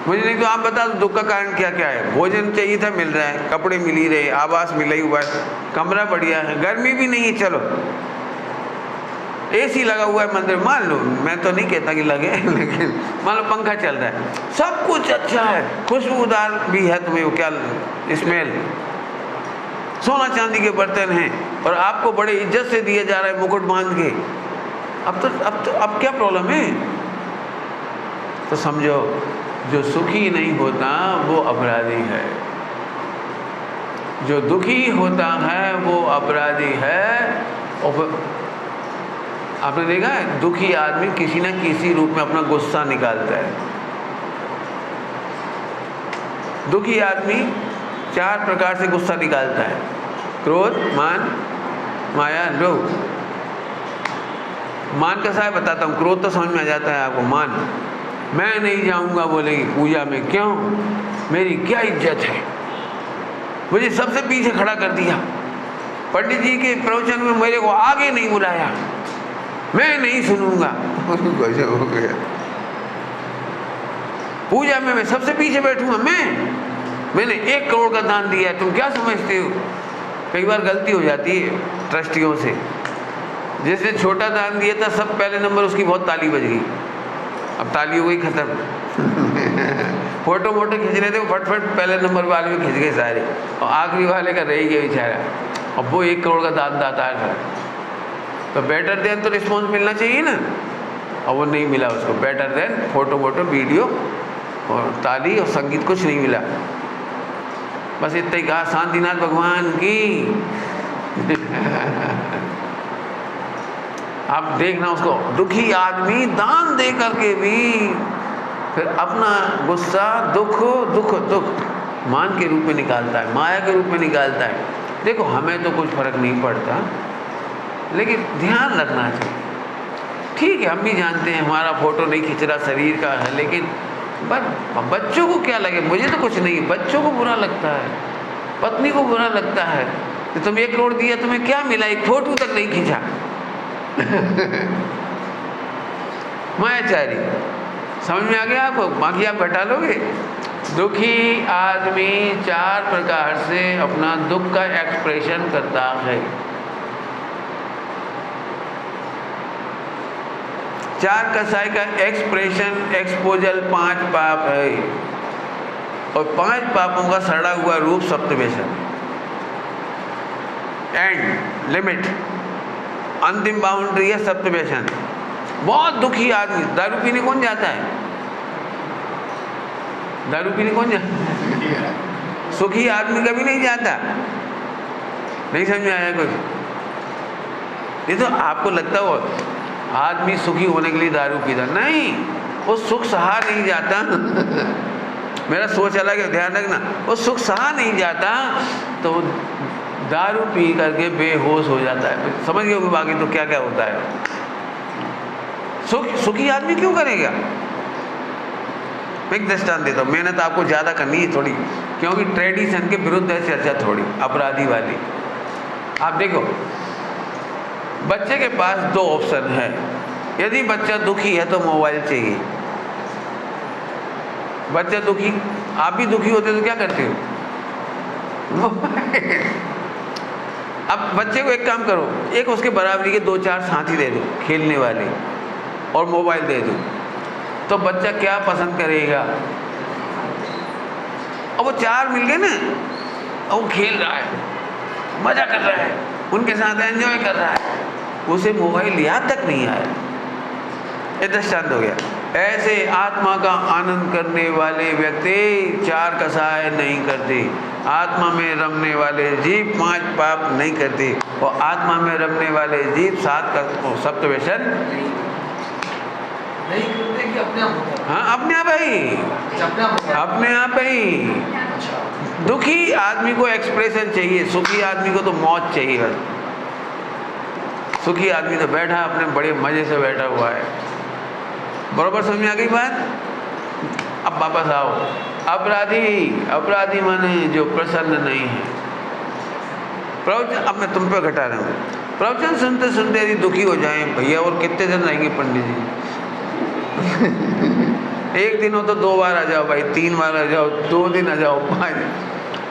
मुझे नहीं तो आप बता दो दुख का कारण क्या क्या है। भोजन चाहिए था मिल रहा है, कपड़े मिल ही रहे, आवास मिल ही हुआ है, कमरा बढ़िया है, गर्मी भी नहीं है, चलो एसी लगा हुआ है मंदिर, मान लो, मैं तो नहीं कहता कि लगे, लेकिन मान लो पंखा चल रहा है, सब कुछ अच्छा है, खुशबूदार भी है, तुम्हें वो क्या स्मेल, सोना चांदी के बर्तन हैं, और आपको बड़े इज्जत से दिया जा रहा है मुकुट बांध के। अब क्या प्रॉब्लम है? तो समझो जो सुखी नहीं होता वो अपराधी है, जो दुखी होता है वो अपराधी है। और आपने देखा है दुखी आदमी किसी न किसी रूप में अपना गुस्सा निकालता है। दुखी आदमी 4 प्रकार से गुस्सा निकालता है, क्रोध, मान, माया, लोभ। मान कैसा है बताता हूँ, क्रोध तो समझ में आ जाता है आपको। मान, मैं नहीं जाऊंगा बोलेगी पूजा में, क्यों? मेरी क्या इज्जत है, मुझे सबसे पीछे खड़ा कर दिया, पंडित जी के प्रवचन में मेरे को आगे नहीं बुलाया, मैं नहीं सुनूंगा। हो गया, पूजा में मैं सबसे पीछे बैठूंगा, मैंने 1 करोड़ का दान दिया है, तुम क्या समझते हो? कई बार गलती हो जाती है ट्रस्टियों से, जिसने छोटा दान दिया था सब पहले नंबर उसकी बहुत ताली बज गई, अब ताली हो गई खत्म। फोटो वोटो खींच रहे थे, वो फटफट पहले नंबर वाले में खींच गए सारे, और आखिरी वाले का रह गया बेचारा, अब वो 1 करोड़ का दान दाता है। तो बेटर देन तो रिस्पॉन्स मिलना चाहिए ना, और वो नहीं मिला उसको। बेटर देन फोटो वोटो वीडियो और ताली और संगीत कुछ नहीं मिला। बस इतना ही कहा, शांतिनाथ भगवान की। आप देखना उसको, दुखी आदमी दान दे करके भी फिर अपना गुस्सा दुख मान के रूप में निकालता है, माया के रूप में निकालता है। देखो हमें तो कुछ फर्क नहीं पड़ता, लेकिन ध्यान रखना चाहिए। ठीक है, हम भी जानते हैं हमारा फोटो नहीं खींच रहा, शरीर का है, लेकिन बच्चों को क्या लगे? मुझे तो कुछ नहीं, बच्चों को बुरा लगता है, पत्नी को बुरा लगता है कि तुम 1 करोड़ दिया, तुम्हें क्या मिला? एक फोटो तक नहीं खींचा। मायाचारी, समझ में आ गया आपको? बाकी आप घटा लोगे। दुखी आदमी 4 प्रकार से अपना दुख का एक्सप्रेशन करता है। 4 कसाई का एक्सप्रेशन, एक्सपोजल 5 पाप है, और 5 पापों का सड़ा हुआ रूप सप्तव्यसन। एंड लिमिट, अंतिम बाउंड्री है सप्तव्यसन। बहुत दुखी आदमी, दारू पीने कौन जाता है? दारू पीने कौन जाता है? सुखी आदमी कभी नहीं जाता। नहीं समझ में आया कुछ? ये तो आपको लगता हो आदमी सुखी होने के लिए दारू पीता, नहीं, वो सुख सहा नहीं जाता। मेरा सोच अलग है, ध्यान रखना, वो सुख सहा नहीं जाता तो दारू पी करके बेहोश हो जाता है। समझ गए होगे बाकी तो क्या क्या होता है। सुखी आदमी क्यों करेगा? मैं एक दृष्टांत देता हूँ, मेहनत आपको ज़्यादा करनी है थोड़ी, क्योंकि ट्रेडिशन के विरुद्ध है चर्चा थोड़ी अपराधी वाली। आप देखो, बच्चे के पास दो ऑप्शन है। यदि बच्चा दुखी है तो मोबाइल चाहिए। बच्चा दुखी, आप भी दुखी होते तो क्या करते हो? अब बच्चे को एक काम करो, एक उसके बराबरी के 2-4 साथी दे दो खेलने वाले और मोबाइल दे दो, तो बच्चा क्या पसंद करेगा? और वो 4 मिल गए ना, और वो खेल रहा है, मजा कर रहा है, उनके साथ एंजॉय कर रहा है, उसे मोबाइल याद तक नहीं आया। ये दृष्टांत हो गया। ऐसे आत्मा का आनंद करने वाले व्यक्ति 4 कसाय नहीं करते। आत्मा में रमने वाले जीव 5 पाप नहीं करते, और आत्मा में रमने वाले जीव 7 सप्तव्यसन नहीं करते कि अपने आप होता है? हाँ, अपने आप ही, अपने आप ही। दुखी आदमी को एक्सप्रेशन चाहिए, सुखी आदमी को तो मौत चाहिए बस। सुखी आदमी तो बैठा अपने बड़े मजे से बैठा हुआ है। बरोबर समझ में आ गई बात? अब वापस आओ। अपराधी माने जो प्रसन्न नहीं है। प्रवचन, अब मैं तुम पे घटा रहा हूँ, प्रवचन सुनते सुनते यदि दुखी हो जाए, भैया और कितने दिन रहेंगे पंडित जी? एक दिन हो तो 2 बार आ जाओ भाई, 3 बार आ जाओ, 2 दिन आ जाओ, 5।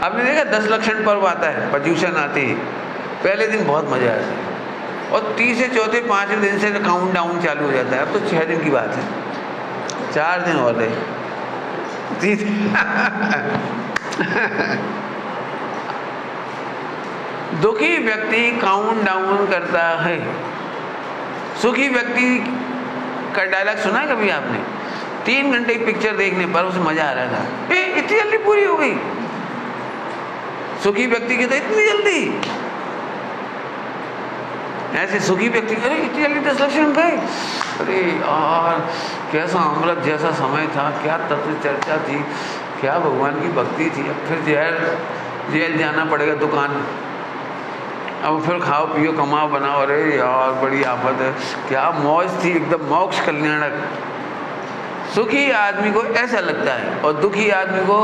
आपने देखा 10 लक्षण पर्व आता है, पर्यूषण आती है, पहले दिन बहुत मजा आता है, और तीसरे चौथे 5वें दिन से काउंट डाउन चालू हो जाता है। अब तो 6 दिन की बात है, 4 दिन और रहे। दुखी व्यक्ति काउंट डाउन करता है। सुखी व्यक्ति का डायलॉग सुना है कभी आपने? 3 घंटे की पिक्चर देखने पर उसे मजा आ रहा था, इतनी जल्दी पूरी हो गई। सुखी व्यक्ति की तो इतनी जल्दी, ऐसे सुखी व्यक्ति अरे इतनी जल्दी 10 लक्षण गए, अरे यार कैसा अमृत जैसा समय था, क्या तत्व चर्चा थी, क्या भगवान की भक्ति थी। अब फिर जेल जाना पड़ेगा दुकान, अब फिर खाओ पियो कमाओ बनाओ, अरे यार बड़ी आफत है, क्या मौज थी, एकदम मोक्ष कल्याणक। सुखी आदमी को ऐसा लगता है, और दुखी आदमी को,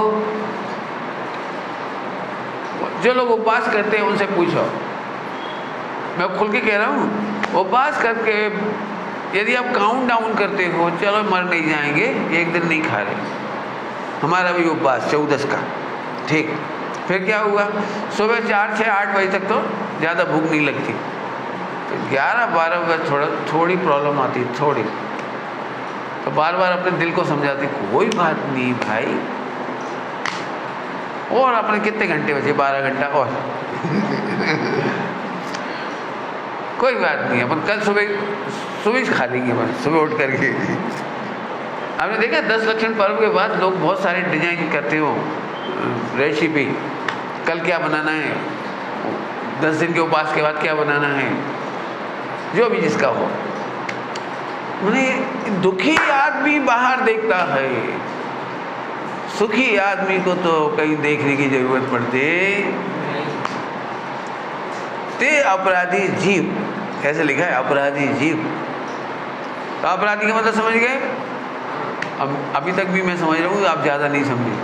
जो लोग उपवास करते हैं उनसे पूछो, मैं खुल के कह रहा हूँ, उपवास करके यदि आप काउंट डाउन करते हो, चलो मर नहीं जाएंगे, एक दिन नहीं खा रहे, हमारा भी उपवास 14 का, ठीक, फिर क्या हुआ? सुबह 4, 6, 8 बजे तक तो ज़्यादा भूख नहीं लगती, तो 11-12 बजे थोड़ी प्रॉब्लम आती, थोड़ी, तो बार बार अपने दिल को समझाती, कोई बात नहीं भाई, और अपने कितने घंटे बचे? 12 घंटा और कोई बात नहीं, अपन कल सुबह खा लेंगे, बस सुबह उठ करके। आपने देखा 10 लक्षण पर्व के बाद लोग बहुत सारे डिजाइन करते हो रेसिपी, कल क्या बनाना है, 10 दिन के उपवास के बाद क्या बनाना है, जो भी जिसका हो। उन्हें दुखी आदमी बाहर देखता है, सुखी आदमी को तो कहीं देखने की जरूरत पड़ती। ते अपराधी जीव, ऐसे लिखा है अपराधी जीव। तो अपराधी का मतलब समझ गए? अब अभी तक भी मैं समझ रहा हूँ, आप ज़्यादा नहीं समझे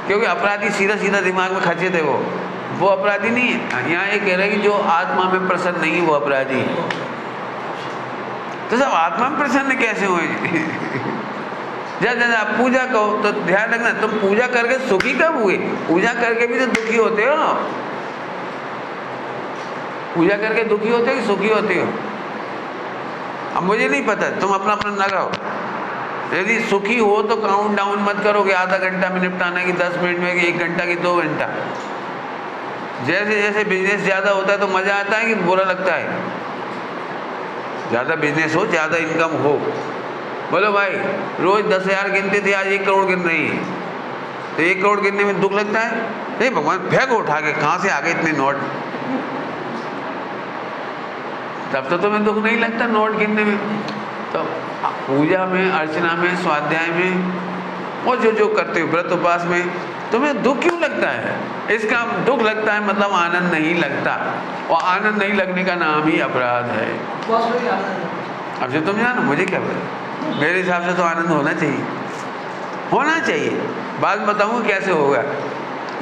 क्योंकि अपराधी सीधा सीधा दिमाग में खचे थे, वो अपराधी नहीं है। यहाँ ये कह रहे हैं कि जो आत्मा में प्रसन्न नहीं वो अपराधी है। तो सब आत्मा में प्रसन्न कैसे हुए? जब आप पूजा कहो तो ध्यान रखना, तुम पूजा करके सुखी कब हुए? पूजा करके भी तो दुखी होते हो ना। पूजा करके दुखी होते हो कि सुखी होते हो? अब मुझे नहीं पता, तुम अपना अपना लगाओ। यदि सुखी हो तो काउंट डाउन मत करो कि आधा घंटा में निपटाना, कि 10 मिनट में, कि 1 घंटा, कि 2 घंटा। जैसे जैसे बिजनेस ज़्यादा होता है तो मज़ा आता है कि बुरा लगता है? ज़्यादा बिजनेस हो, ज़्यादा इनकम हो, बोलो भाई रोज़ 10,000 गिनते थे, आज 1 करोड़ गिन रही है, तो 1 करोड़ गिनने में दुख लगता है? नहीं भगवान, फेंको उठा के, कहाँ से आ गए इतने नोट? तब तो तुम्हें दुख नहीं लगता नोट गिनने में। तो पूजा में, अर्चना में, स्वाध्याय में और जो जो करते हो व्रत उपवास में तुम्हें दुख क्यों लगता है? इसका दुख लगता है मतलब आनंद नहीं लगता, और आनंद नहीं लगने का नाम ही अपराध है। अब जो तुम जानो, मुझे क्या पता, मेरे हिसाब से तो आनंद होना चाहिए, होना चाहिए। बात बताऊँ कैसे होगा,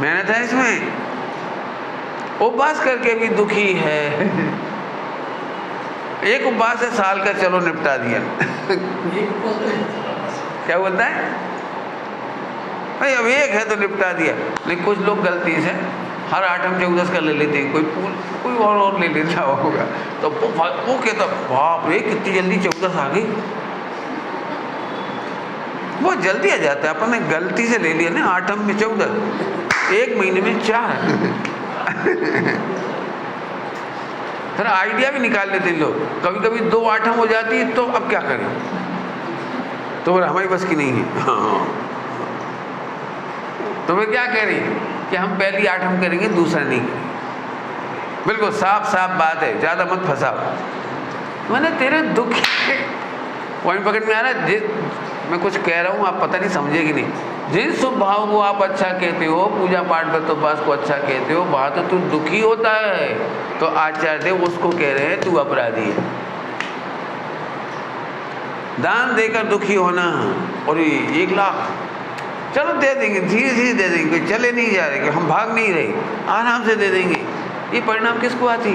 मेहनत है इसमें। उपवास करके भी दुखी है। एक उपवास है साल का, चलो निपटा दिया। क्या बोलता है भाई, अब एक है तो निपटा दिया। लेकिन कुछ लोग गलती से हर आठम 14 का ले लेते हैं, कोई और ले लेता होगा, तो वो कहता बाप रे कितनी जल्दी 14 आ गई। वो जल्दी आ जाता है, अपन ने गलती से ले लिया ना, आठम में 14, एक महीने में 4। फिर आइडिया भी निकाल लेते हैं लोग, कभी कभी 2 आठम हो जाती है, तो अब क्या करें, तो हमारी बस की नहीं है। हाँ, तो वे क्या कह रही कि हम पहली आठम करेंगे, दूसरा नहीं करेंगे। बिल्कुल साफ साफ बात है, ज़्यादा मत फंसाओ। मैंने तेरे दुख पॉइंट पकड़ में आ रहा है, मैं कुछ कह रहा हूँ, आप पता नहीं समझेगी नहीं। जिन शुभ भाव को आप अच्छा कहते हो, पूजा पाठ व्रत उपवास को अच्छा कहते हो, वहाँ तो तू दुखी होता है, तो आचार्य देव उसको कह रहे हैं तू अपराधी है। दान देकर दुखी होना, और 1 लाख चलो दे देंगे, धीरे धीरे दे देंगे, चले नहीं जा रहे, हम भाग नहीं रहे, आराम से दे देंगे, ये परिणाम किसको आती?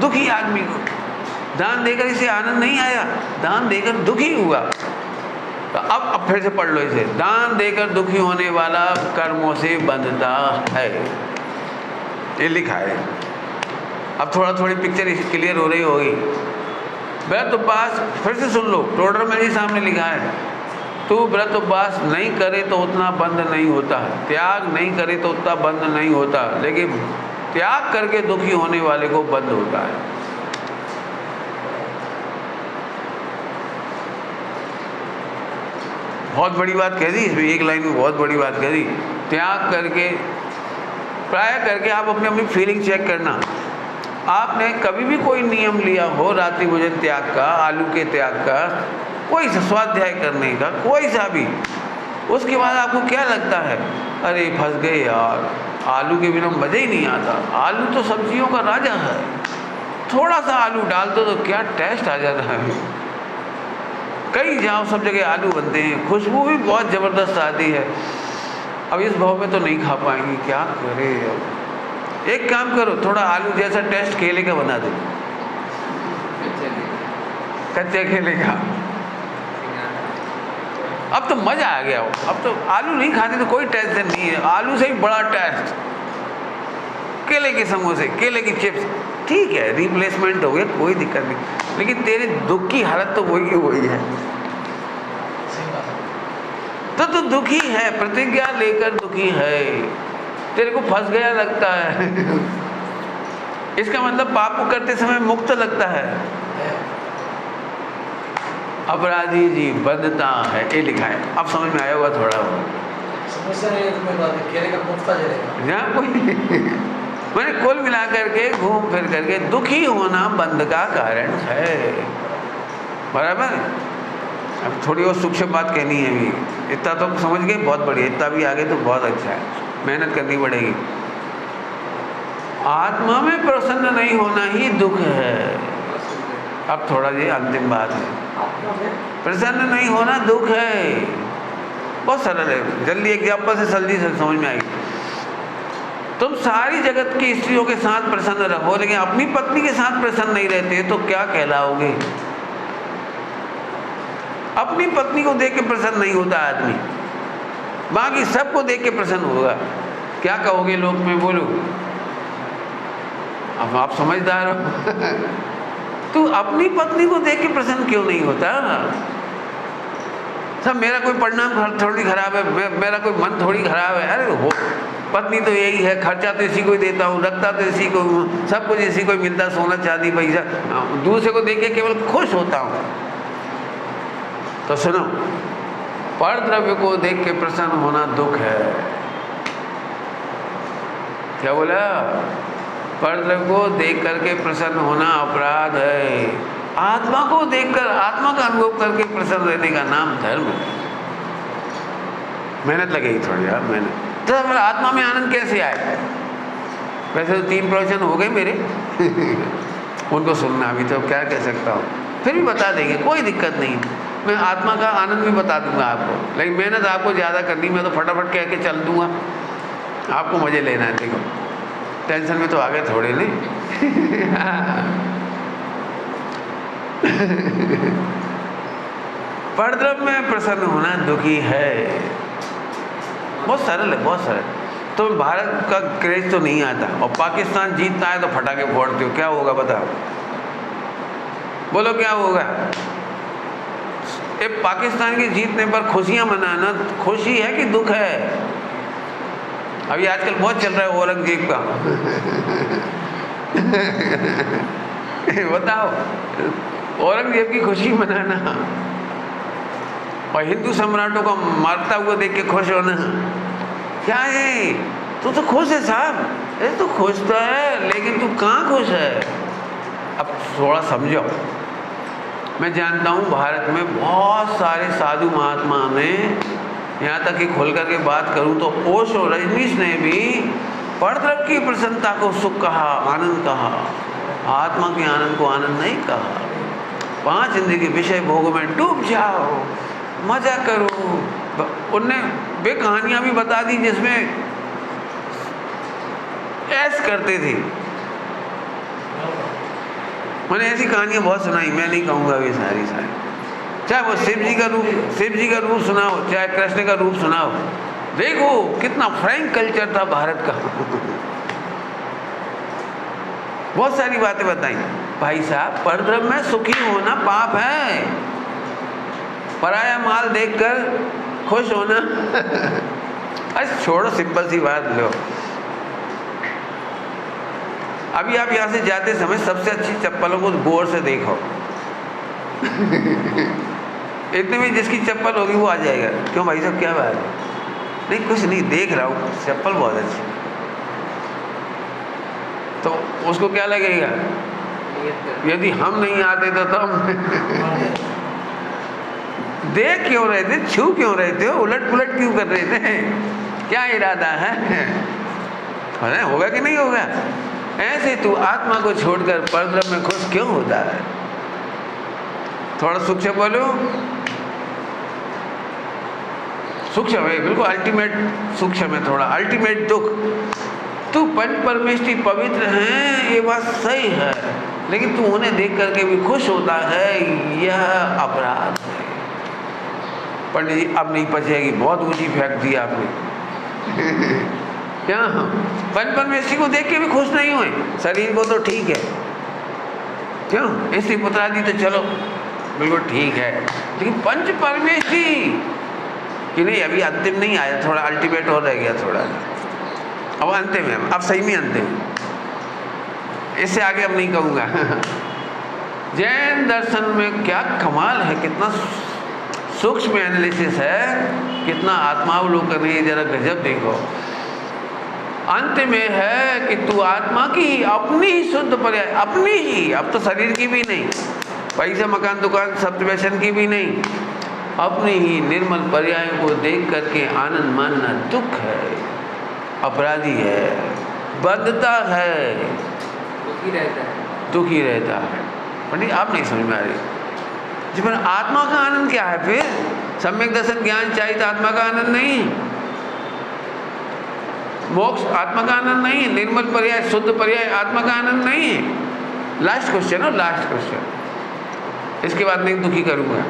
दुखी आदमी को। दान देकर इसे आनंद नहीं आया, दान देकर दुखी हुआ। तो अब फिर से पढ़ लो इसे, दान देकर दुखी होने वाला कर्मों से बंधता है, ये लिखा है। अब थोड़ी पिक्चर क्लियर हो रही होगी। व्रत उपवास फिर से सुन लो, टोडर में ही सामने लिखा है, तू व्रत उपवास नहीं करे तो उतना बंध नहीं होता, त्याग नहीं करे तो उतना बंध नहीं होता, लेकिन त्याग करके दुखी होने वाले को बंध होता है। बहुत बड़ी बात कह दी इसमें, एक लाइन में बहुत बड़ी बात कह दी। त्याग करके, प्राय करके आप अपनी फीलिंग चेक करना। आपने कभी भी कोई नियम लिया हो, रात्रि भोजन त्याग का, आलू के त्याग का, कोई सा स्वाध्याय करने का, कोई सा भी, उसके बाद आपको क्या लगता है? अरे फंस गए यार, आलू के बिना मज़ा ही नहीं आता, आलू तो सब्जियों का राजा है, थोड़ा सा आलू डाल दो तो क्या टेस्ट आ जाता है। कहीं जाओ सब जगह आलू बनते हैं, खुशबू भी बहुत ज़बरदस्त आती है। अब इस भाव में तो नहीं खा पाएंगे, क्या करे। अब एक काम करो, थोड़ा आलू जैसा टेस्ट केले का बना दो, कच्चे केले का। अब तो मज़ा आ गया हो, अब तो आलू नहीं खाते तो कोई टेंशन नहीं है, आलू से भी बड़ा टेस्ट केले के समोसे, केले की चिप्स, ठीक है रिप्लेसमेंट हो गया, कोई दिक्कत नहीं। लेकिन तेरे दुख की हालत तो वही की वही है। तो तू दुखी है, प्रतिज्ञा लेकर दुखी है, तेरे को फंस गया लगता है। इसका मतलब पाप को करते समय मुक्त लगता है। अपराधी जी बंधता है, ये लिखा है। अब समझ में आया होगा थोड़ा। समस्या नहीं है, तुम्हें बात है, केले का मुफ्ता जलेगा। यहाँ कोई मैंने कुल मिला करके घूम फिर करके दुखी होना बंध का कारण है, बराबर। अब थोड़ी और सूक्ष्म बात कहनी है भी, इतना तो समझ गए, बहुत बढ़िया, इतना भी आगे तो बहुत अच्छा है, मेहनत करनी पड़ेगी। आत्मा में प्रसन्न नहीं होना ही दुख है। अब थोड़ा ये अंतिम बात है, प्रसन्न नहीं होना दुख है, बहुत सरल है, जल्दी एग्जाम्पल से जल्दी से समझ में आएगी। तुम सारी जगत की स्त्रियों के साथ प्रसन्न रहो, लेकिन अपनी पत्नी के साथ प्रसन्न नहीं रहते तो क्या कहलाओगे? अपनी पत्नी को देख के प्रसन्न नहीं होता आदमी, बाकी सबको देख के प्रसन्न होगा, क्या कहोगे लोग में? बोलो, अब आप समझदार हो। तू अपनी पत्नी को देख के प्रसन्न क्यों नहीं होता? सब मेरा कोई परिणाम थोड़ी खराब है, मेरा कोई मन थोड़ी खराब है। अरे हो, पत्नी तो यही है, खर्चा तो इसी को ही देता हूँ, रखता तो इसी को हूँ, सब कुछ इसी को मिलता, सोना चांदी पैसा, दूसरे को देख के केवल खुश होता हूँ। तो सुनो, पर द्रव्य को देख के प्रसन्न होना दुख है। क्या बोला? पर द्रव्य को देख करके प्रसन्न होना अपराध आत्मा को देखकर, आत्मा का अनुभव करके प्रसन्न रहने का नाम धर्म है। मेहनत लगेगी थोड़ी यार, मेहनत। तो हमारा आत्मा में आनंद कैसे आए? वैसे तो 3 प्रवचन हो गए मेरे उनको सुनना, अभी तो क्या कह सकता हूँ, फिर भी बता देंगे, कोई दिक्कत नहीं। मैं आत्मा का आनंद भी बता दूंगा आपको, लेकिन मेहनत आपको ज़्यादा करनी, मैं तो फटाफट कह के चल दूंगा, आपको मज़े लेना है। देखो टेंशन में तो आ गए थोड़े नहीं परद्रव्य में प्रसन्न होना दुखी है। बहुत सरल है, बहुत सरल। तो भारत का क्रेज तो नहीं आता, और पाकिस्तान जीतता है तो फटाके फोड़ते हो, क्या होगा बताओ? बोलो क्या होगा? ये पाकिस्तान की जीतने पर खुशियां मनाना खुशी है कि दुख है? अभी आजकल बहुत चल रहा है औरंगजेब का बताओ, औरंगजेब की खुशी मनाना और हिंदू सम्राटों को मारता हुआ देख के खुश होना, क्या है? तू तो खुश है साहब, अरे तू खुश तो है, लेकिन तू कहाँ खुश है? अब थोड़ा समझो। मैं जानता हूँ भारत में बहुत सारे साधु महात्मा ने, यहाँ तक कि खोल करके बात करूँ तो ओशो और रजनीश ने भी परद्रव्य की प्रसन्नता को सुख कहा, आनंद कहा, आत्मा के आनंद को आनंद नहीं कहा। 5 इंद्रिय के विषय भोगों में डूब जाओ, मजा करो। उनने वे कहानियाँ भी बता दी जिसमें ऐश करते थे। मैंने ऐसी कहानियाँ बहुत सुनाई, मैं नहीं कहूँगा वे सारी, चाहे वो शिव जी का रूप सुनाओ, चाहे कृष्ण का रूप सुनाओ। देखो कितना फ्रैंक कल्चर था भारत का बहुत सारी बातें बताई। भाई साहब, परद्रव्य में सुखी होना पाप है, पराया माल देखकर खुश होना अरे छोड़ो, सिंपल सी बात लो। अभी आप यहाँ से जाते समय सबसे अच्छी चप्पलों को गौर से देखो इतने में जिसकी चप्पल होगी वो आ जाएगा। क्यों भाई साहब, क्या बात है? नहीं कुछ नहीं, देख रहा हूँ चप्पल बहुत अच्छी। तो उसको क्या लगेगा? यदि हम नहीं आते तो हम देख क्यों रहे थे, छू क्यों रहे थे, उलट पुलट क्यों कर रहे थे? क्या इरादा है? अरे होगा कि नहीं होगा? ऐसे तू आत्मा को छोड़कर परद्रव्य में खुश क्यों होता है? थोड़ा सूक्ष्म बोलो, सूक्ष्म है, बिल्कुल अल्टीमेट सूक्ष्म है, थोड़ा अल्टीमेट दुख। तू पंच परमेष्टि पवित्र हैं, ये बात सही है, लेकिन तू उन्हें देख करके भी खुश होता है, यह अपराध है। पंडित जी अब नहीं पचेगी, बहुत ऊंची फेंक दी आपने क्या? पंच परमेष्टि को देख के भी खुश नहीं हुए? शरीर को तो ठीक है, क्यों? स्त्री पुत्रादि तो चलो बिल्कुल ठीक है, लेकिन पंच परमेष्टि कि नहीं, अभी अंतिम नहीं आया, थोड़ा अल्टीमेट और रह गया थोड़ा, अब अंतिम है, अब सही में अंतिम, इससे आगे अब नहीं कहूँगा जैन दर्शन में क्या कमाल है, कितना सूक्ष्म एनालिसिस है, कितना आत्मावलोकन है, जरा गजब देखो। अंत में है कि तू आत्मा की अपनी ही शुद्ध पर्याय, अपनी ही, अब तो शरीर की भी नहीं, पैसा मकान दुकान सब व्यसन की भी नहीं, अपनी ही निर्मल पर्याय को देख करके आनंद मानना दुख है, अपराधी है, बद्धता है, दुखी रहता है। पंडित आप नहीं समझ में आ रही जी, पर आत्मा का आनंद क्या है? फिर सम्यक दर्शन ज्ञान चाहिए तो आत्मा का आनंद नहीं, मोक्ष आत्मा का आनंद नहीं है, निर्मल पर्याय शुद्ध पर्याय आत्मा का आनंद नहीं है। लास्ट क्वेश्चन हो, लास्ट क्वेश्चन, इसके बाद नहीं दुखी करूंगा,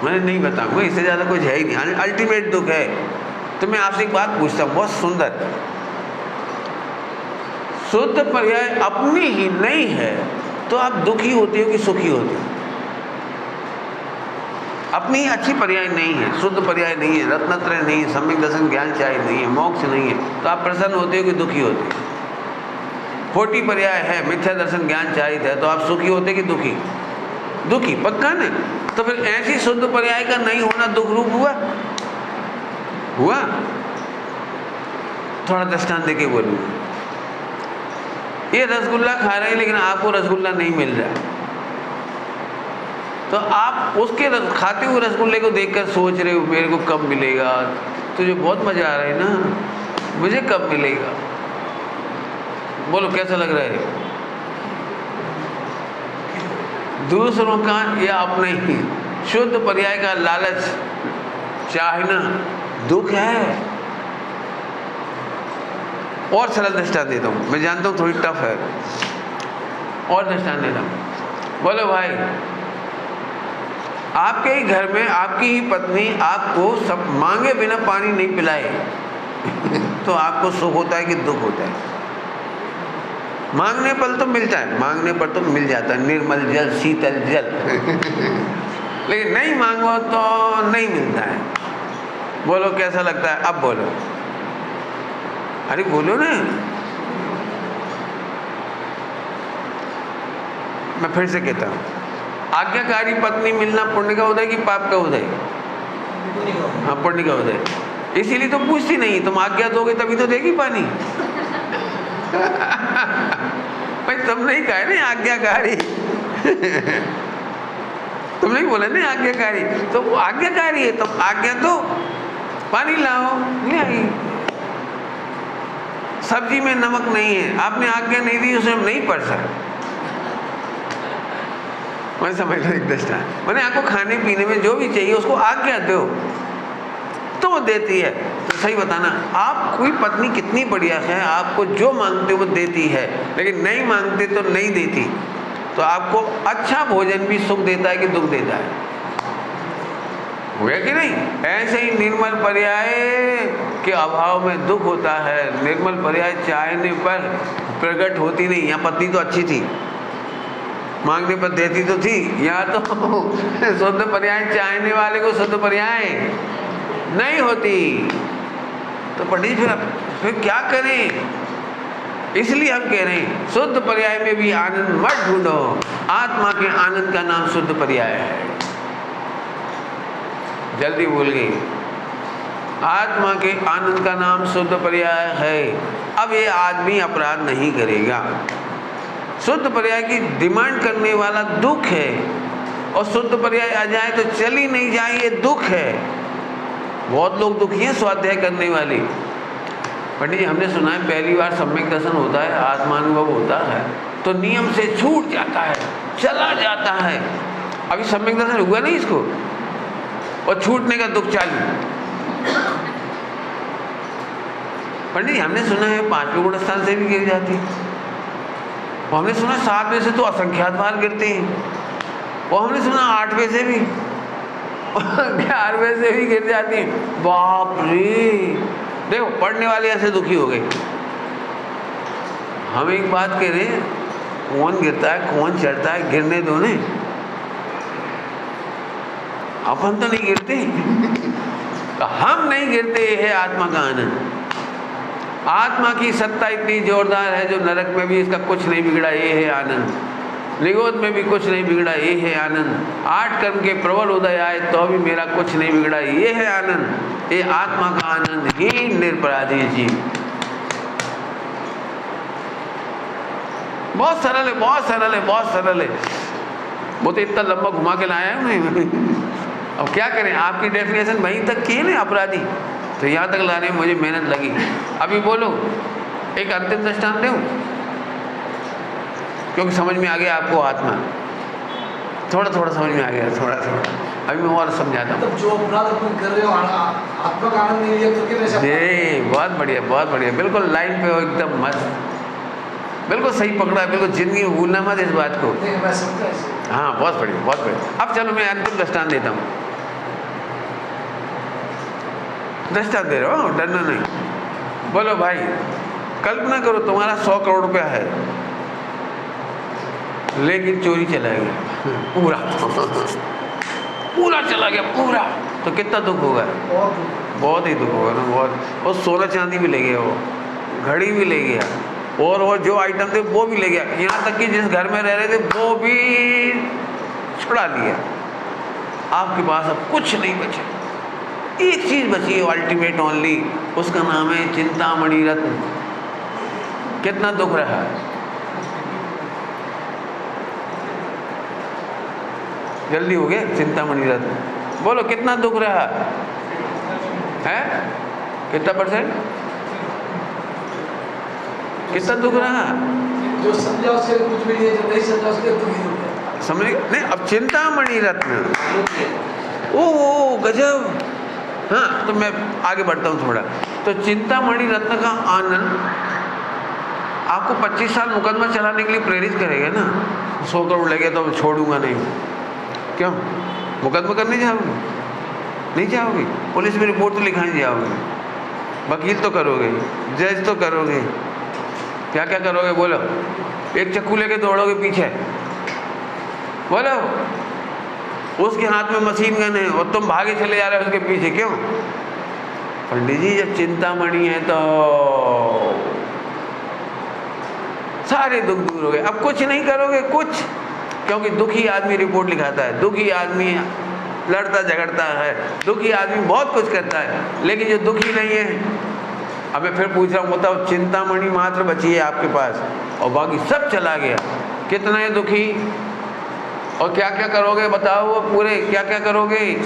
मैंने नहीं बताऊंगा, इससे ज़्यादा कुछ है ही नहीं, अल्टीमेट दुख है। तो मैं आपसे एक बात पूछता हूँ, बहुत सुंदर, शुद्ध पर्याय अपनी ही नहीं है तो आप दुखी होते हो कि सुखी होते हो? अपनी ही अच्छी पर्याय नहीं है, शुद्ध पर्याय नहीं है, रत्नत्रय नहीं है, सम्यक दर्शन ज्ञान चाहिए नहीं है, मोक्ष नहीं है, तो आप प्रसन्न होते हो कि दुखी होते हो? 40 पर्याय है, मिथ्या दर्शन ज्ञान चाहिए है, तो आप सुखी होते कि दुखी? दुखी, पक्का न? तो फिर ऐसी शुद्ध पर्याय का नहीं होना दुख रूप हुआ? थोड़ा दृष्टांत देके बोलूँगा। ये रसगुल्ला खा रहे हैं लेकिन आपको रसगुल्ला नहीं मिल रहा, तो आप उसके खाते हुए रसगुल्ले को देखकर सोच रहे हो मेरे को कब मिलेगा, तुझे बहुत मजा आ रहा है ना, मुझे कब मिलेगा। बोलो कैसा लग रहा है? दूसरों का या अपने ही शुद्ध पर्याय का लालच चाहना दुख है। और सरल दृष्टांत देता हूँ, मैं जानता हूँ थोड़ी टफ है, और दृष्टांत देता हूँ। बोलो भाई, आपके ही घर में आपकी ही पत्नी आपको सब मांगे बिना पानी नहीं पिलाए तो आपको सुख होता है कि दुख होता है? मांगने पर तो मिलता है, मांगने पर तो मिल जाता है, निर्मल जल शीतल जल लेकिन नहीं मांगो तो नहीं मिलता है। बोलो कैसा लगता है? अब बोलो, अरे बोलो ना। मैं फिर से कहता हूँ, आज्ञाकारी पत्नी मिलना पुण्य का उदय कि पाप का उदय? हाँ, पुण्य का उदय। इसीलिए तो पूछती नहीं, तुम आज्ञा दोगे तभी तो देगी पानी भाई तुम नहीं कहे ना आज्ञाकारी तुम नहीं बोले ना आज्ञाकारी, तो वो आज्ञाकारी है, तुम आज्ञा दो, पानी लाओ, ले आई। सब्जी में नमक नहीं है, आपने आज्ञा नहीं दी, उसे हम नहीं पढ़ सकते। मैं समझ लो एक दृष्टांत, मैंने आपको खाने पीने में जो भी चाहिए उसको आज्ञा दो तो वो देती है। तो सही बताना, आप कोई पत्नी कितनी बढ़िया है, आपको जो मांगते वो देती है, लेकिन नहीं मांगते तो नहीं देती। तो आपको अच्छा भोजन भी सुख देता है कि दुख देता है? हुआ कि नहीं? ऐसे ही निर्मल पर्याय के अभाव में दुख होता है। निर्मल पर्याय चाहने पर प्रकट होती नहीं। यहाँ पत्नी तो अच्छी थी, मांगने पर देती तो थी, यहाँ तो शुद्ध पर्याय चाहने वाले को शुद्ध पर्याय नहीं होती। तो पंडित फिर क्या करें? इसलिए हम कह रहे हैं शुद्ध पर्याय में भी आनंद मत ढूंढो, आत्मा के आनंद का नाम शुद्ध पर्याय है। जल्दी भूल गई, आत्मा के आनंद का नाम शुद्ध पर्याय है। अब ये आदमी अपराध नहीं करेगा। शुद्ध पर्याय की डिमांड करने वाला दुख है, और शुद्ध पर्याय आ जाए तो चल ही नहीं जाए, ये दुख है। बहुत लोग दुखी हैं स्वाध्याय करने वाले। पंडित जी हमने सुना है पहली बार सम्यक दर्शन होता है, आत्मानुभव होता है तो नियम से छूट जाता है, चला जाता है। अभी सम्यक दर्शन हुआ नहीं इसको, और छूटने का दुख चालू। पंडित जी हमने सुना है 5वें गुण स्थान से भी गिर जाती, और हमने सुना 7वें से तो असंख्यात बार गिरते हैं, और हमने सुना 8वें से भी 11वें से भी गिर जाती है। बाप रे, देखो पढ़ने वाले ऐसे दुखी हो गए। हम एक बात कह रहे हैं, कौन गिरता है कौन चढ़ता है, गिरने दो ने, अपन तो नहीं गिरते तो हम नहीं गिरते। ये है आत्मा का आनंद। आत्मा की सत्ता इतनी जोरदार है जो नरक में भी इसका कुछ नहीं बिगड़ा, ये है आनंद। निगोद में भी कुछ नहीं बिगड़ा, ये है आनंद। 8 कर्म के प्रबल उदय आए तो भी मेरा कुछ नहीं बिगड़ा, ये है आनंद। ये आत्मा का आनंद ही निरपराधी जीव। बहुत सरल है, बहुत सरल है, बहुत सरल है। वो तो इतना लंबा घुमा के लाया है मैं अब क्या करें, आपकी डेफिनेशन वहीं तक की है ना अपराधी, तो यहाँ तक लाने में मुझे मेहनत लगी। अभी बोलो एक अंतिम दृष्टांत दूं, क्योंकि समझ में आ गया आपको आत्मा, थोड़ा थोड़ा समझ में आ गया, थोड़ा थोड़ा। अभी मैं और समझाता हूँ। जो अपराध अपन कर रहे हो आत्मा का आनंद नहीं लिया तो कैसे? बहुत बढ़िया, बहुत बढ़िया, बिल्कुल लाइन पे हो, एकदम मस्त, बिल्कुल सही पकड़ा है, बिल्कुल जिंदगी में भूलना मत इस बात को। मैं समझता है। हाँ बहुत बढ़िया, बहुत बढ़िया। अब चलो मैं अंतिम दृष्टांत देता हूँ, दृष्टांत दे रहा हूँ, डरना नहीं। बोलो भाई, कल्पना करो तुम्हारा 100 करोड़ रुपया है, लेकिन चोरी चला गया पूरा पूरा चला गया पूरा, तो कितना दुख होगा? बहुत ही दुख होगा ना, बहुत। और सोना चांदी भी ले गया, वो घड़ी भी ले गया, और जो आइटम थे वो भी ले गया, यहाँ तक कि जिस घर में रह रहे थे वो भी छुड़ा लिया। आपके पास अब कुछ नहीं बचा, एक चीज बची है अल्टीमेट ओनली, उसका नाम है चिंतामणि रत्न। कितना दुख रहा, जल्दी हो गया। चिंतामणि रत्न बोलो कितना दुख रहा है? कितना %? कितना दुख रहा? जो समझा उसके लिए कुछ भी नहीं है, जो नहीं समझा उसके लिए दुख ही दुख है। समझ नहीं? अब चिंतामणि रत्न, ओ गजब। हाँ, तो मैं आगे बढ़ता हूँ थोड़ा। तो चिंतामणि रत्न का आनंद आपको 25 साल मुकदमा चलाने के लिए प्रेरित करेगा ना। 100 करोड़ लगे तो मैं छोड़ूंगा नहीं। क्यों? मुकदमा करने जाओगे? नहीं जाओगे। पुलिस में रिपोर्ट तो लिखाने जाओगे, वकील तो करोगे, जज तो करोगे, क्या क्या करोगे बोलो? एक चक्कू लेके दौड़ोगे पीछे, बोलो। उसके हाथ में मशीन गन है और तुम भागे चले जा रहे हो उसके पीछे, क्यों? पंडित जी जब चिंतामणि है तो सारे दुख दूर हो गए। अब कुछ नहीं करोगे कुछ, क्योंकि दुखी आदमी रिपोर्ट लिखाता है, दुखी आदमी लड़ता झगड़ता है, दुखी आदमी बहुत कुछ करता है। लेकिन जो दुखी नहीं है, अब मैं फिर पूछ रहा हूँ, बताओ चिंतामणि मात्र बची है आपके पास और बाकी सब चला गया, कितना है दुखी? और क्या क्या करोगे बताओ? वो पूरे क्या क्या करोगे?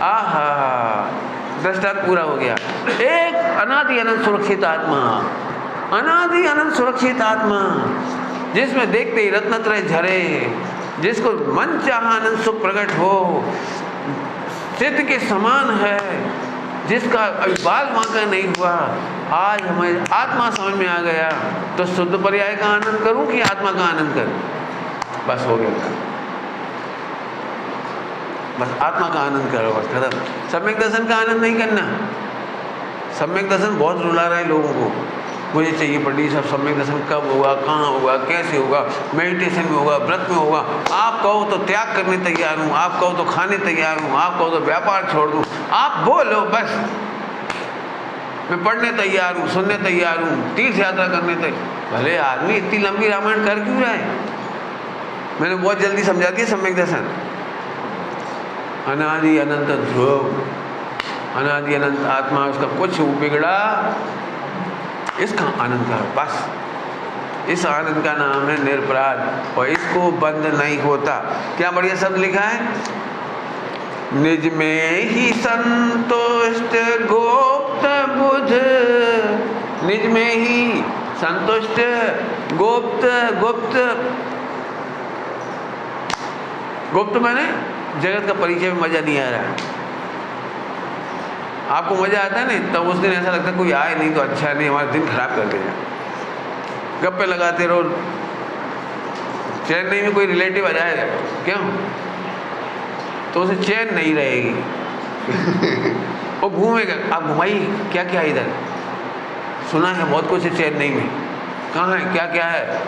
आहा, दृष्टांत पूरा हो गया। एक अनादि अनंत सुरक्षित आत्मा, अनादि अनंत सुरक्षित आत्मा, जिसमें देखते ही रत्नत्रय झरे, जिसको मन चाहा आनंद सुख प्रकट हो, सिद्ध के समान है, जिसका अभी बाल वांका नहीं हुआ। आज हमें आत्मा समझ में आ गया तो शुद्ध पर्याय का आनंद करूं कि आत्मा का आनंद करूं? बस हो गया, बस आत्मा का आनंद करो, बस खत्म। सम्यक दर्शन का आनंद नहीं करना। सम्यक दर्शन बहुत रुला रहा है लोगों को, मुझे चाहिए पंडित साहब सम्यक दर्शन कब होगा, कहाँ होगा, कैसे होगा, मेडिटेशन में होगा, व्रत में होगा। आप कहो तो त्याग करने तैयार हूँ, आप कहो तो खाने तैयार हूँ, आप कहो तो व्यापार छोड़ दूँ, आप बोलो बस। मैं पढ़ने तैयार हूँ, सुनने तैयार हूँ, तीर्थ यात्रा करने तैयार। भले आदमी इतनी लंबी रामायण कर क्यों रहा है? मैंने बहुत जल्दी समझा दिया सम्यक दर्शन। अनादि अनंत ध्रुव, अनादि अनंत आत्मा, उसका कुछ बिगड़ा, इसका आनंद करो बस। इस आनंद का नाम है निरपराध और इसको बंद नहीं होता। क्या बढ़िया शब्द लिखा है? निज में ही संतुष्ट गोप्त बुध, निज में ही संतुष्ट गोप्त, गुप्त, गुप्त मैंने जगत का परिचय में मजा नहीं आ रहा। आपको मजा आता है नहीं, तब उस दिन ऐसा लगता है कोई आए नहीं तो अच्छा नहीं, हमारा दिन खराब कर देगा। गप्पे लगाते रहो, चेन्नई में कोई रिलेटिव आ जाएगा क्यों तो उसे चैन नहीं रहेगी। वो घूमेगा, आप घुमाइए क्या क्या इधर, सुना है बहुत कुछ है चेन्नई में, कहाँ है क्या क्या है,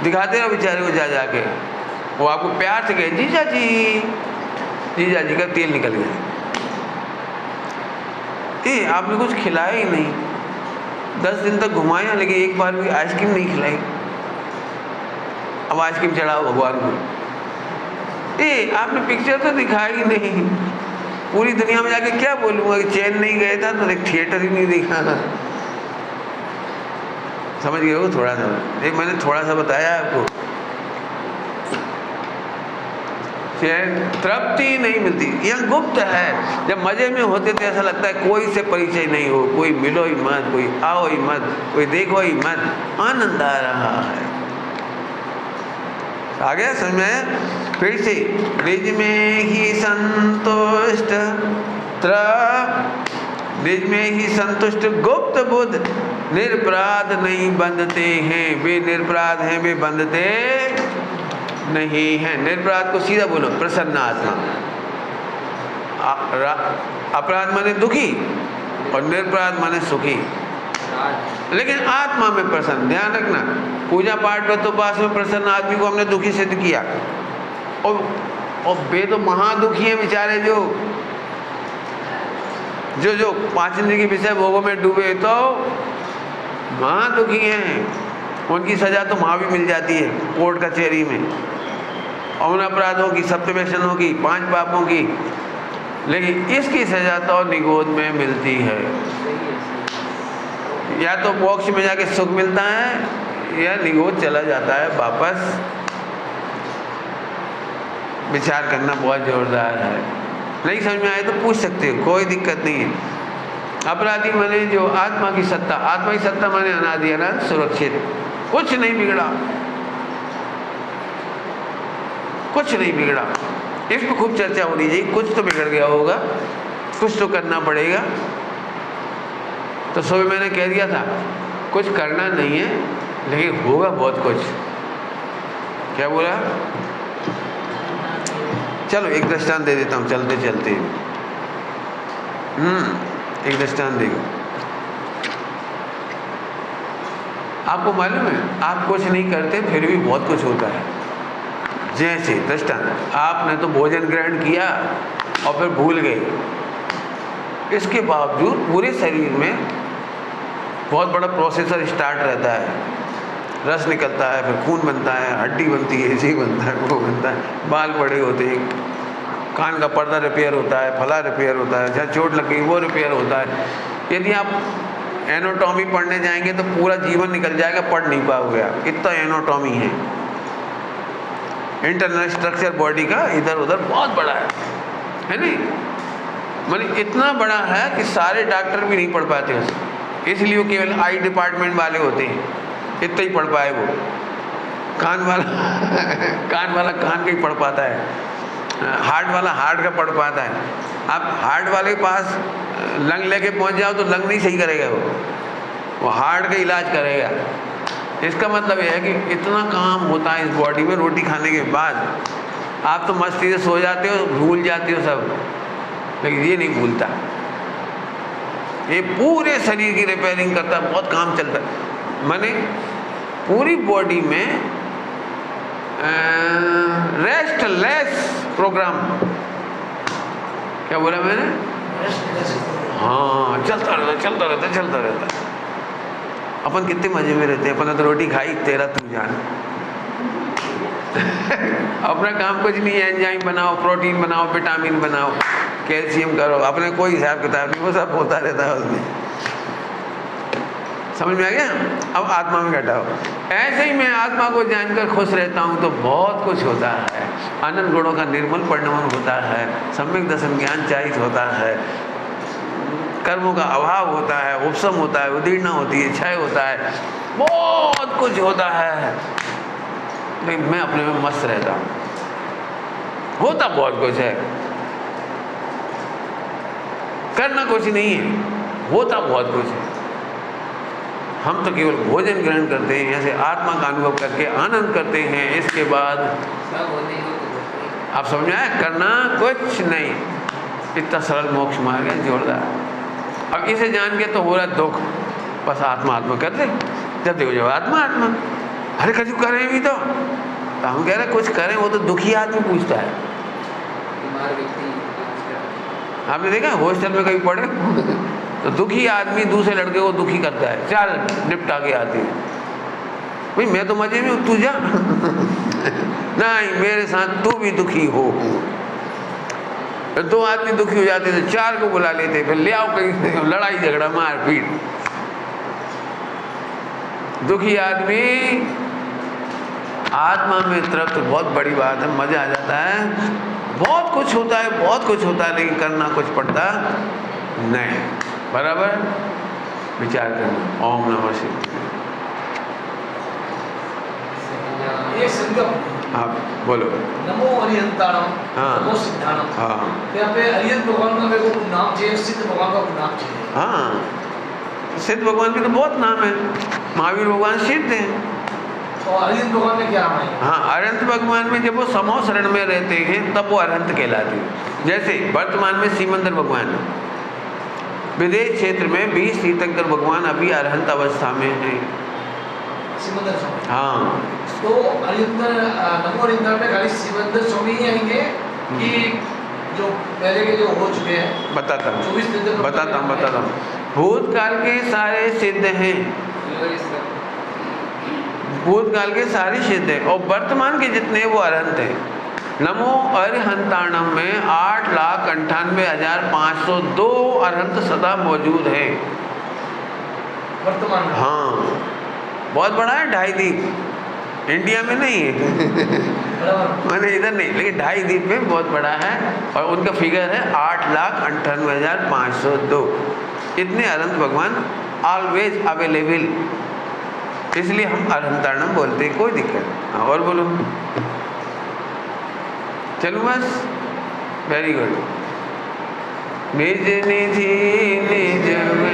दिखाते रहो बेचारे को जा जाके। वो आपको प्यार से कहे जीजा जी, जीजा जी का तेल निकल गया। आपने कुछ खिलाया ही नहीं, 10 दिन तक घुमाया लेकिन एक बार भी आइसक्रीम नहीं खिलाई। अब आइसक्रीम चढ़ाओ भगवान को। आपने पिक्चर तो दिखाई ही नहीं, पूरी दुनिया में जाके क्या बोलूँगा कि चैन नहीं गया था तो एक थिएटर ही नहीं देखा। समझ गए हो थोड़ा सा? मैंने थोड़ा सा बताया आपको। तृप्ति नहीं मिलती, यह गुप्त है। जब मजे में होते तो ऐसा लगता है कोई से परिचय नहीं हो, कोई मिलो ही मत, कोई आओ ही मत, कोई देखो ही मत, आनंद आ रहा है। आ गया समझ में? फिर से निज में ही संतुष्ट निज में ही संतुष्ट गुप्त बुद्ध, निरपराध नहीं बंधते हैं। वे निरपराध हैं, वे बंधते नहीं है। निरपराध को सीधा बोलो प्रसन्न आत्मा। अपराध माने दुखी और निरपराध माने सुखी, लेकिन आत्मा में प्रसन्न। ध्यान रखना, पूजा पाठ में तो पास में प्रसन्न आदमी को हमने दुखी सिद्ध किया, और वे तो महादुखी हैं बेचारे, जो 5 इंद्रिय के विषय भोगों में डूबे तो महादुखी हैं। उनकी सजा तो वहाँ भी मिल जाती है कोर्ट कचहरी में, और उन अपराधों की, सप्तव्यसनों की, 5 पापों की, लेकिन इसकी सजा तो निगोद में मिलती है। या तो मोक्ष में जाके सुख मिलता है या निगोद चला जाता है वापस। विचार करना बहुत जोरदार है। नहीं समझ में आए तो पूछ सकते हो, कोई दिक्कत नहीं है। अपराधी माने जो आत्मा की सत्ता, आत्मा की सत्ता माने अनादि अनंत सुरक्षित, कुछ नहीं बिगड़ा, कुछ नहीं बिगड़ा। इस पर खूब चर्चा होनी चाहिए, कुछ तो बिगड़ गया होगा, कुछ तो करना पड़ेगा। तो सुबह मैंने कह दिया था कुछ करना नहीं है, लेकिन होगा बहुत कुछ। क्या बोला? चलो एक दृष्टांत दे देता हूँ चलते चलते। एक दृष्टांत देखो। आपको मालूम है आप कुछ नहीं करते फिर भी बहुत कुछ होता है। जैसे दृष्टांत, आपने तो भोजन ग्रहण किया और फिर भूल गए, इसके बावजूद पूरे शरीर में बहुत बड़ा प्रोसेसर स्टार्ट रहता है, रस निकलता है, फिर खून बनता है, हड्डी बनती है, ये बनता है, वो बनता है, बाल बड़े होते हैं, कान का पर्दा रिपेयर होता है, फला रिपेयर होता है, जहाँ चोट लग गई वो रिपेयर होता है। यदि आप एनाटॉमी पढ़ने जाएंगे तो पूरा जीवन निकल जाएगा, पढ़ नहीं पाओगे आप, इतना एनाटॉमी है। इंटरनल स्ट्रक्चर बॉडी का इधर उधर बहुत बड़ा है नहीं? मतलब इतना बड़ा है कि सारे डॉक्टर भी नहीं पढ़ पाते उसे, इसलिए वो केवल आई डिपार्टमेंट वाले होते हैं, इतना ही पढ़ पाए वो। कान वाला कान का ही पढ़ पाता है, हार्ट वाला हार्ट का पढ़ पाता है। आप हार्ट वाले के पास लंग लेके पहुंच जाओ तो लंग नहीं सही करेगा, वो हार्ट का इलाज करेगा। इसका मतलब यह है कि इतना काम होता है इस बॉडी में। रोटी खाने के बाद आप तो मस्ती से सो जाते हो, भूल जाते हो सब, लेकिन ये नहीं भूलता, ये पूरे शरीर की रिपेयरिंग करता है, बहुत काम चलता है। माने पूरी बॉडी में रेस्टलेस प्रोग्राम। क्या बोला मैंने? हाँ, चलता रहता। अपन कितने मजे में रहते हैं, अपन तो रोटी खाई, तेरा तू जान। अपना काम कुछ नहीं है, एंजाइम बनाओ, प्रोटीन बनाओ, विटामिन बनाओ, कैल्शियम करो, अपने कोई हिसाब किताब नहीं, वो सब होता रहता है उसमें। समझ में आ गया? अब आत्मा में घटाओ। ऐसे ही मैं आत्मा को जानकर खुश रहता हूँ तो बहुत कुछ होता है। अनंत गुणों का निर्मल परिणमन होता है, सम्यक दर्शन ज्ञान चाहित होता है, कर्मों का अभाव होता है, उपशम होता है, उदीर्णा होती है, क्षय होता है, बहुत कुछ होता है। लेकिन मैं अपने में मस्त रहता हूँ। होता बहुत कुछ है, करना कुछ नहीं है, होता बहुत कुछ है। हम तो केवल भोजन ग्रहण करते हैं, ऐसे आत्मा का अनुभव करके आनंद करते हैं। इसके बाद आप समझ आए, करना कुछ नहीं, इतना सरल मोक्ष मार्ग है, जोरदार। अब इसे जान के तो हो रहा दुख, बस आत्मा आत्मा करते, जब देखो जब आत्मा आत्मा, अरे कभी करें भी तो हम कह रहे कुछ करें, वो तो दुखी आदमी पूछता है। आपने देखा हॉस्टल में कभी पढ़े तो दुखी आदमी दूसरे लड़के को दुखी करता है, चल निपटा के आती है, भाई मैं तो मजे में हूँ, तू जा। नहीं, मेरे साथ तू भी दुखी हो। दो आदमी दुखी हो जाते तो चार को बुला लेते, फिर ले आओ कहीं लड़ाई झगड़ा मार पीट। दुखी आदमी आत्मा में तृप्त, बहुत बड़ी बात है, मजा आ जाता है। बहुत कुछ होता है, बहुत कुछ होता है, लेकिन करना कुछ पड़ता नहीं। बराबर विचार करना। ओम नमः शिवाय। एक संगम। हाँ बोलो। नमो अरिहंताणम, हाँ। नमो सिद्धाणम। हाँ, यहाँ पे अरिहंत भगवान का मेरे को नाम चाहिए, सिद्ध भगवान का नाम चाहिए। हाँ, सिद्ध भगवान के तो बहुत नाम है। महावीर भगवान सिद्ध हैं। और अरिहंत भगवान में क्या नाम है? हाँ, अरहंत भगवान में जब वो समो शरण में रहते हैं तब वो अरहंत कहलाते हैं। जैसे वर्तमान में सीमंदर भगवान, विदेश क्षेत्र में 20 तीर्थंकर भगवान अभी अरहंत अवस्था में हैं। सिमंदर स्वामी। हाँ, तो नमो अरिहंताण में खाली सिमंदर स्वामी ही आएंगे कि जो पहले के जो हो चुके हैं? बताता हूँ 24 तीर्थंकर बताता हूँ। भूतकाल के सारे सिद्ध हैं, भूतकाल के सारे सिद्ध हैं, और वर्तमान के जितने वो अरहंत हैं। नमो अरिहंताणम में 8,98,502 अरहंत सदा मौजूद हैं वर्तमान में। हाँ, बहुत बड़ा है, 2.5 दीप। इंडिया में नहीं है मैंने इधर नहीं, लेकिन 2.5 द्वीप में बहुत बड़ा है और उनका फिगर है 8,98,502। इतने अनंत भगवान ऑलवेज अवेलेबल, इसलिए हम अनंताणम बोलते हैं, कोई दिक्कत नहीं। हाँ, और बोलो। चलो बस, वेरी गुड। निज निधि निज में